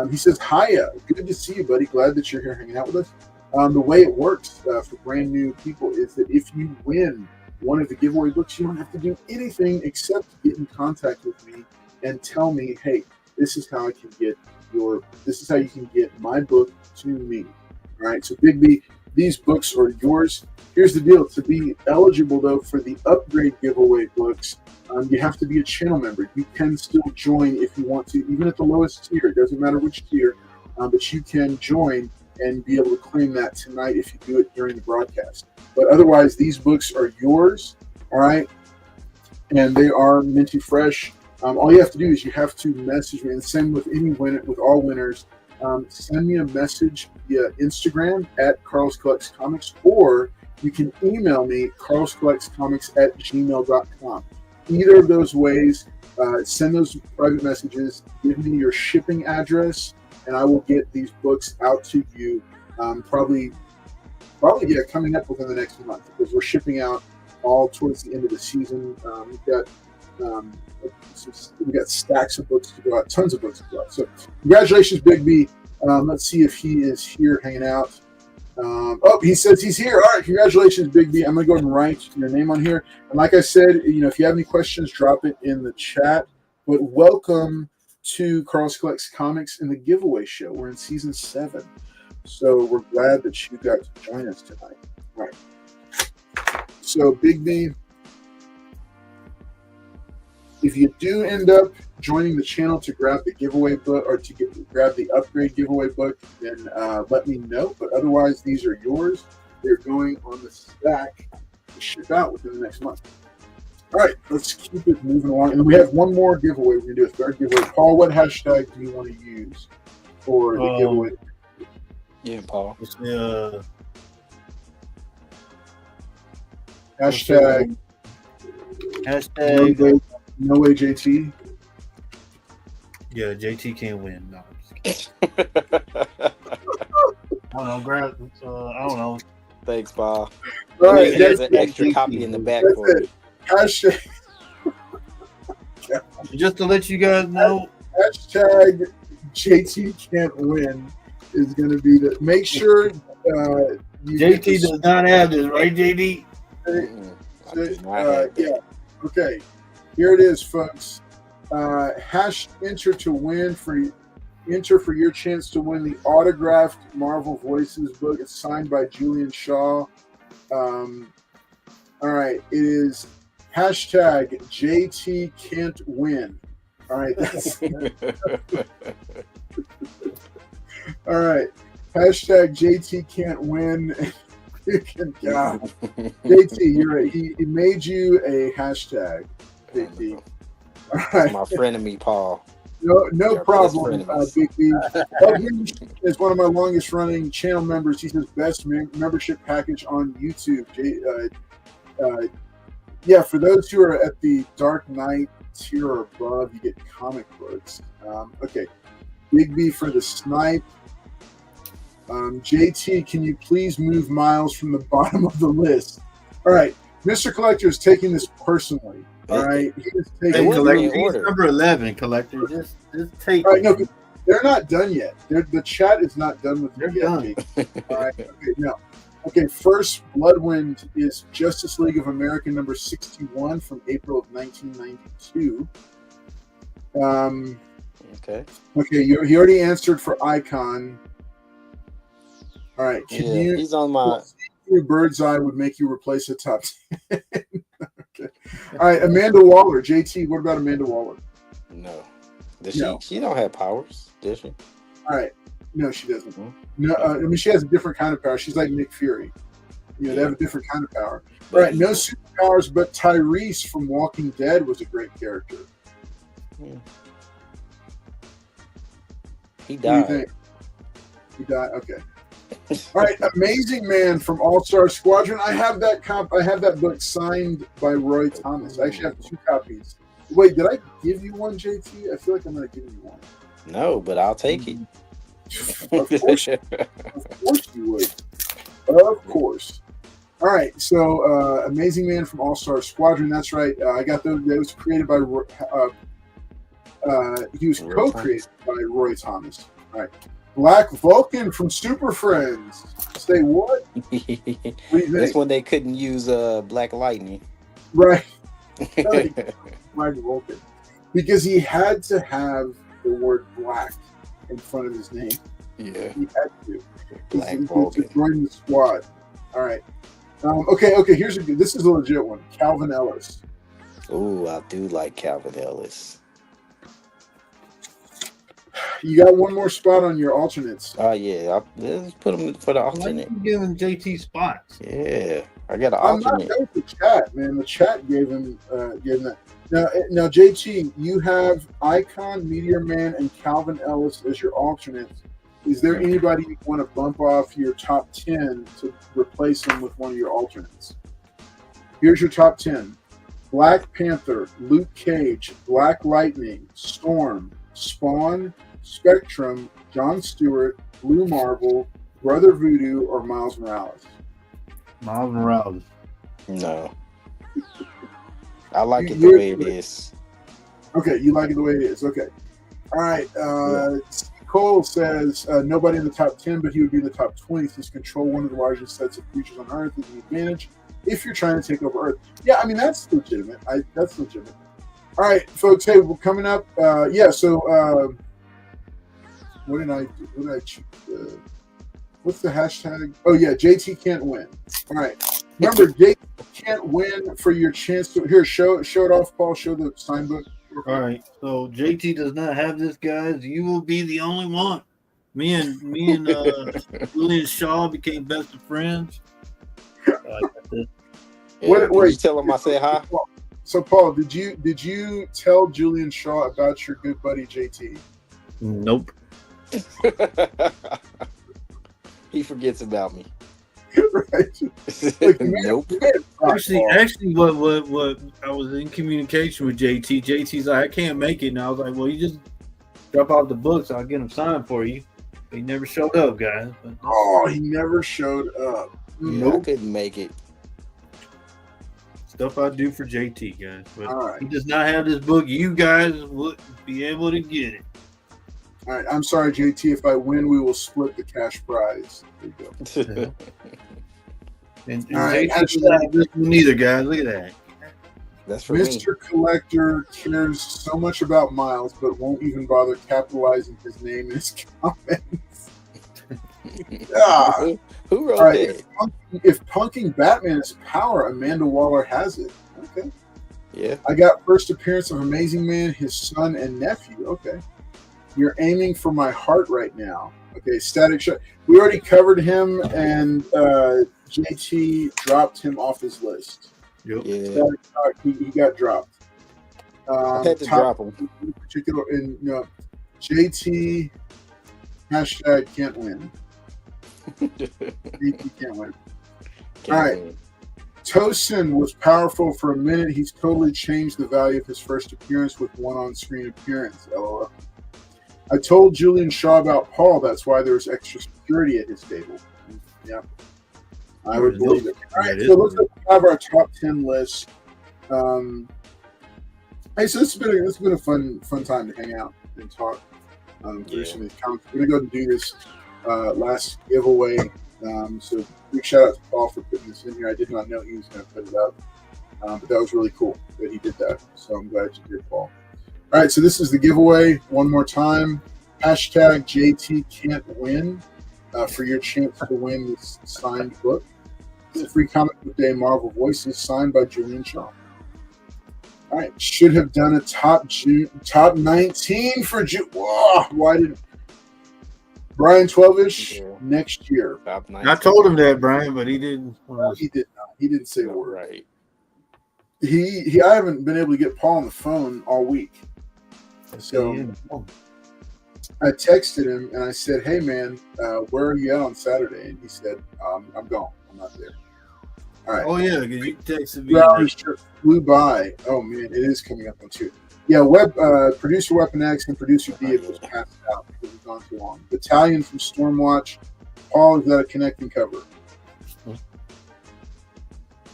He says, "Hiya, good to see you, buddy. Glad that you're here hanging out with us." The way it works for brand new people is that if you win one of the giveaway books, you don't have to do anything except get in contact with me and tell me, "Hey, this is how you can get my book to me." All right, so Big B, these books are yours. Here's the deal. To be eligible, though, for the upgrade giveaway books, you have to be a channel member. You can still join if you want to, even at the lowest tier. It doesn't matter which tier, but you can join and be able to claim that tonight if you do it during the broadcast. But otherwise, these books are yours, all right? And they are minty fresh. All you have to do is you have to message me, and same with with all winners. Send me a message via Instagram at Carlos Collects Comics, or you can email me carloscollectscomics@gmail.com. Either of those ways, send those private messages. Give me your shipping address, and I will get these books out to you. Probably coming up within the next month, because we're shipping out all towards the end of the season. We've got stacks of books to go out, tons of books to go out. So congratulations, Big B. Let's see if he is here hanging out. He says he's here. All right, congratulations, Big B. I'm going to go ahead and write your name on here. And like I said, if you have any questions, drop it in the chat. But welcome to Carlos Collects Comics and the giveaway show. We're in season 7. So we're glad that you got to join us tonight. All right. So Big B, if you do end up joining the channel to grab the giveaway book or to grab the upgrade giveaway book, then let me know. But otherwise, these are yours. They're going on the stack to ship out within the next month. All right, let's keep it moving along. And we have one more giveaway. We're going to do a third giveaway. Paul, what hashtag do you want to use for the giveaway? Yeah, Paul. Hashtag no way JT. Yeah, JT can't win. No, I'm just kidding. I don't know. I don't know. Thanks, Paul. All right, there's an extra copy in the back for you. Hashtag. Just to let you guys know, Hashtag JT can't win is going to be the. Make sure JT does not have this, right, JD? Yeah. Okay. Here it is, folks. Enter to win enter for your chance to win the autographed Marvel Voices book. It's signed by Julian Shaw. All right. It is hashtag JT can't win. All right. All right. Hashtag JT can't win. God. JT, you're right. He made you a hashtag. JT. All right. My friend of me, Paul. No We are best problem, frenemies. Big B. Elgin is one of my longest running channel members. He says best membership package on YouTube. Yeah, for those who are at the Dark Knight tier or above, you get comic books. Okay, Big B for the snipe. JT, can you please move Miles from the bottom of the list? All right, Mr. Collector is taking this personally. All right, he is Hey, taking. wasn't collector, in he's order. number 11, collector. Just take All right, no, it. they're not done yet. The chat is not done with They're me yet. done. JT. All right, okay, no. Okay, first Bloodwind is Justice League of America number 61 from April of 1992. Okay. Okay, he already answered for Icon. All right, can Yeah, you? he's on my. Your bird's eye would make you replace the top 10. Okay. All right, Amanda Waller. JT, what about Amanda Waller? No. Does No. she don't have powers, does she? All right. No, she doesn't. Mhm. No, I mean, she has a different kind of power. She's like Nick Fury. They have a different kind of power. All right, no superpowers, but Tyrese from Walking Dead was a great character. He What do you died. think? He died. Okay. All right, Amazing Man from All Star Squadron. I have that I have that book signed by Roy Thomas. I actually have 2 copies. Wait, did I give you one, JT? I feel like I'm going to give you one. No, but I'll take it. Of course you would. Of course. All right, so Amazing Man from All Star Squadron. That's right. I got those. That was created by. He was co-created by Roy Thomas. All right. Black Vulcan from Super Friends. Say what? What do you think? That's when they couldn't use Black Lightning. Right. Black Vulcan. Because he had to have the word black in front of his name. Yeah. He had to. Black to Vulcan. join the squad. All right. Okay. Here's a good. This is a legit one. Calvin Ellis. Ooh, I do like Calvin Ellis. You got one more spot on your alternates. Oh yeah, let's put him for the Why alternate. you giving JT spots? Yeah, I got an I'm not alternate. done with the chat, man. The chat gave him that. Now, JT, you have Icon, Meteor Man, and Calvin Ellis as your alternates. Is there anybody you want to bump off your top 10 to replace him with one of your alternates? Here's your top 10. Black Panther, Luke Cage, Black Lightning, Storm, Spawn, Spectrum, John Stewart, Blue Marvel, Brother Voodoo, or Miles Morales? Miles Morales. No, I like it the way it is. Okay, you like it the way it is. Okay. All right. Cole says nobody in the top 10, but he would be in the top 20 since control one of the largest sets of creatures on Earth is an advantage if you're trying to take over Earth. Yeah, I mean, that's legitimate. That's legitimate. All right, folks. Hey, we're coming up. So what did I do? What did I choose? What's the hashtag? Oh, yeah, JT can't win. All right. Remember, JT can't win for your chance to. Here, show it off, Paul. Show the sign book. All right. So JT does not have this, guys. You will be the only one. Me and Julian Shaw became best of friends. Yeah, did you tell him I said hi? So, Paul, did you tell Julian Shaw about your good buddy JT? Nope. He forgets about me. Right. Like, Nope. Actually, what I was in communication with JT. JT's like, I can't make it, and I was like, well, you just drop off the books. I'll get them signed for you. He never showed up, guys. But, he never showed up. Yeah, I couldn't make it. Stuff I do for JT, guys. But All right. he does not have this book. You guys would be able to get it. All right. I'm sorry, JT. If I win, we will split the cash prize. There you go. And All right, JT doesn't have this one either, guys. Look at that. That's for me. Mr. Collector cares so much about Miles, but won't even bother capitalizing his name in his comments. Who wrote All right, that? if punking Batman is power, Amanda Waller has it. Okay. Yeah. I got first appearance of Amazing Man, his son and nephew. Okay. You're aiming for my heart right now. Okay, Static Shock. We already covered him, and JT dropped him off his list. Yep. Yeah. Static Shock, he got dropped. I had to top drop them. in particular, in JT hashtag can't win. JT can't win. All right. Tosin was powerful for a minute. He's totally changed the value of his first appearance with one on-screen appearance. LOL. I told Julian Shaw about Paul. That's why there was extra security at his table. Yeah, I would believe it. All right, so let's have our top 10 list. Hey, so this has been a fun time to hang out and talk through some of these comments. We're gonna go and do this last giveaway. So big shout out to Paul for putting this in here. I did not know he was going to put it up, but that was really cool that he did that. So I'm glad you did, Paul. All right, so this is the giveaway. One more time, hashtag JT can't win for your chance to win this signed book. It's a free Comic Book Day Marvel Voices signed by Julian Shaw. All right, should have done a top 19 for June. Why didn't Brian 12ish next year? I told him that, Brian, but he didn't. He did not. He didn't say a word. Right. I haven't been able to get Paul on the phone all week. So I texted him and I said, "Hey man, where are you at on Saturday?" And he said, "I'm gone. I'm not there." All right. Oh yeah, because you texted me. 2 hours just flew by. Oh man, it is coming up on 2. Yeah, producer Weapon X and producer D was passed out because it's gone too long. Battalion from Stormwatch. Paul, is that a connecting cover?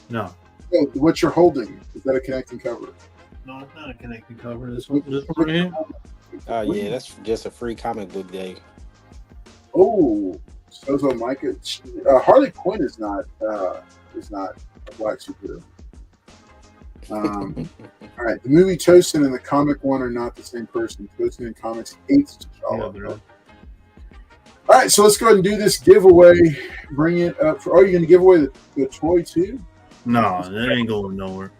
No. Oh, what you're holding, is that a connecting cover? No, it's not a connecting cover. This one right here. Oh yeah, that's just a free comic book day. Oh, Sozo Micah. Harley Quinn is not a black superhero. All right, the movie Tosin and the comic one are not the same person. Tosin in comics hates T'Challa. All right, so let's go ahead and do this giveaway. Bring it up. Are you going to give away the toy too? No, that ain't going nowhere.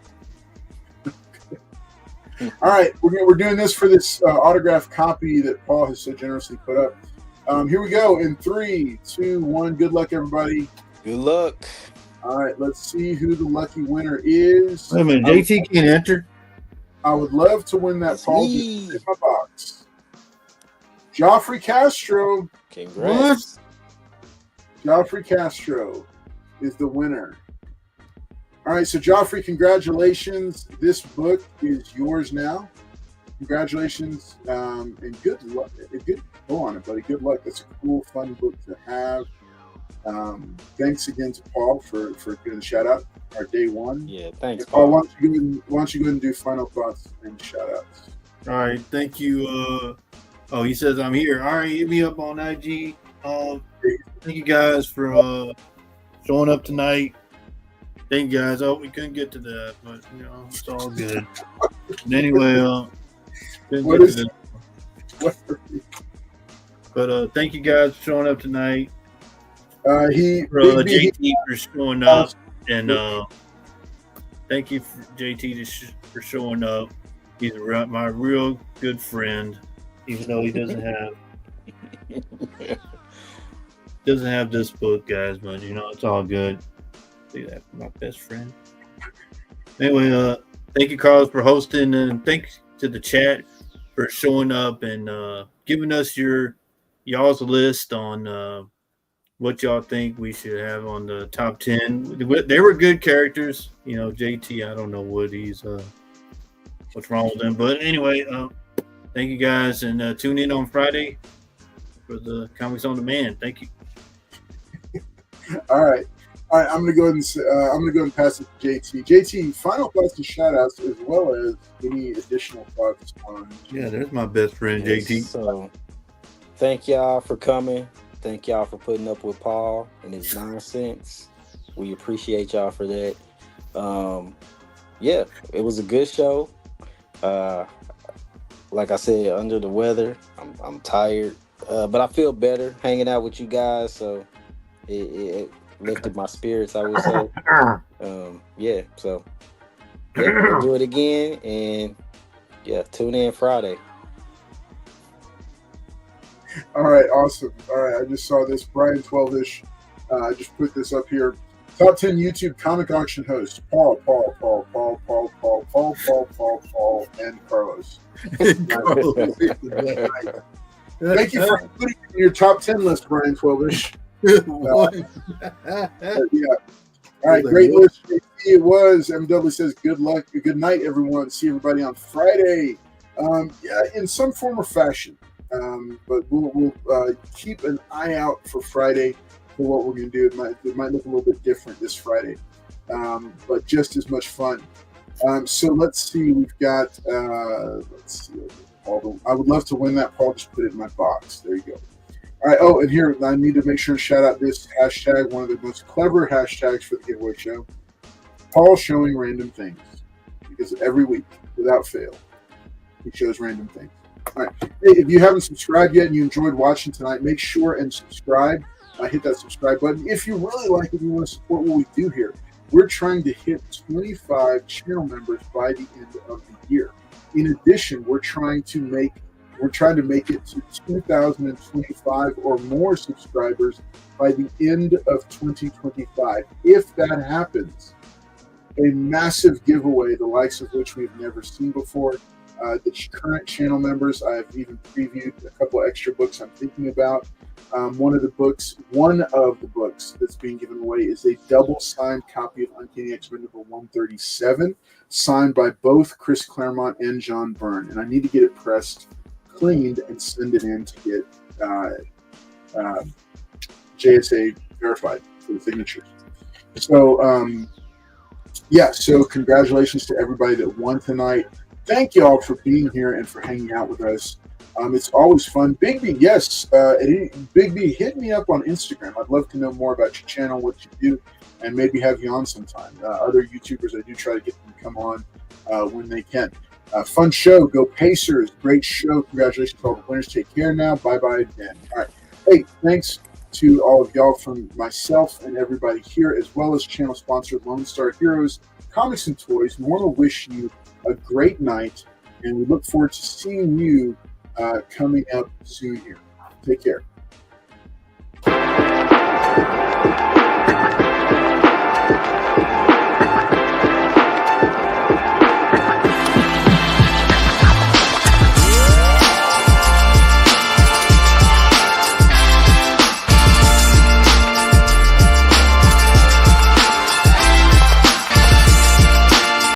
All right, we're doing this for this autographed copy that Paul has so generously put up. Here we go in 3, 2, 1. Good luck, everybody. Good luck. All right, let's see who the lucky winner is. Wait a minute, JT can't enter. I would love to win that, Paul. Just in my box. Joffrey Castro. Congrats. What? Joffrey Castro is the winner. All right, so Joffrey, congratulations. This book is yours now. Congratulations, and good luck. Go on it, buddy. Good luck. That's a cool, fun book to have. Thanks again to Paul for giving a shout out. Our day one. Yeah, thanks, Paul. Why don't you go ahead and do final thoughts and shout outs? All right, thank you. He says I'm here. All right, hit me up on IG. Thank you guys for showing up tonight. Thank you guys. Oh, we couldn't get to that, but it's all good. And anyway, but thank you guys for showing up tonight. JT for showing up, and thank you for JT for showing up. He's my real good friend, even though he doesn't have this book, guys. But it's all good. See that, my best friend. Anyway, thank you, Carlos, for hosting, and thanks to the chat for showing up and giving us y'all's list on what y'all think we should have on the top 10. They were good characters. JT, I don't know what's wrong with them. But anyway, thank you guys, and tune in on Friday for the Comics on Demand. Thank you. All right. I'm gonna go ahead and pass it to JT. JT, final thoughts and shout outs, as well as any additional thoughts on. Yeah, there's my best friend, JT. So thank y'all for coming. Thank y'all for putting up with Paul and his nonsense. We appreciate y'all for that. Yeah, it was a good show. Like I said, under the weather. I'm tired, but I feel better hanging out with you guys. So it lifted my spirits, I would say. Yeah, so we'll do it again, and yeah, tune in Friday. All right, awesome. All right, I just saw this. Brian 12ish just put this up here. Top 10 YouTube comic auction hosts: Paul, and Carlos. Thank you for putting it in your top 10 list, Brian Twelvish. Yeah. All right, great list. It was. MW says, good luck. Good night, everyone. See everybody on Friday. Yeah, in some form or fashion. But we'll keep an eye out for Friday for what we're going to do. It might look a little bit different this Friday, but just as much fun. So let's see. We've got, let's see. I would love to win that, Paul. Just put it in my box. There you go. All right. Oh, and here, I need to make sure to shout out this hashtag, one of the most clever hashtags for the giveaway show. Paul showing random things. Because every week, without fail, he shows random things. All right. Hey, if you haven't subscribed yet and you enjoyed watching tonight, make sure and subscribe. Hit that subscribe button. If you really like it and you want to support what we do here, we're trying to hit 25 channel members by the end of the year. In addition, we're trying to make it to 2,025 or more subscribers by the end of 2025. If that happens, a massive giveaway, the likes of which we've never seen before. The current channel members, I've even previewed a couple of extra books I'm thinking about. One of the books that's being given away is a double-signed copy of Uncanny X-Men number 137, signed by both Chris Claremont and John Byrne. And I need to get it pressed, cleaned, and send it in to get JSA verified for the signatures. So, yeah, so congratulations to everybody that won tonight. Thank you all for being here and for hanging out with us. It's always fun. Big B, yes. Big B, hit me up on Instagram. I'd love to know more about your channel, what you do, and maybe have you on sometime. Other YouTubers, I do try to get them to come on when they can. Fun show. Go Pacers. Great show. Congratulations to all the winners. Take care now. Bye-bye, Dan. All right. Hey, thanks to all of y'all from myself and everybody here, as well as channel sponsor Lone Star Heroes, Comics and Toys. We want to wish you a great night, and we look forward to seeing you coming up soon here. Take care.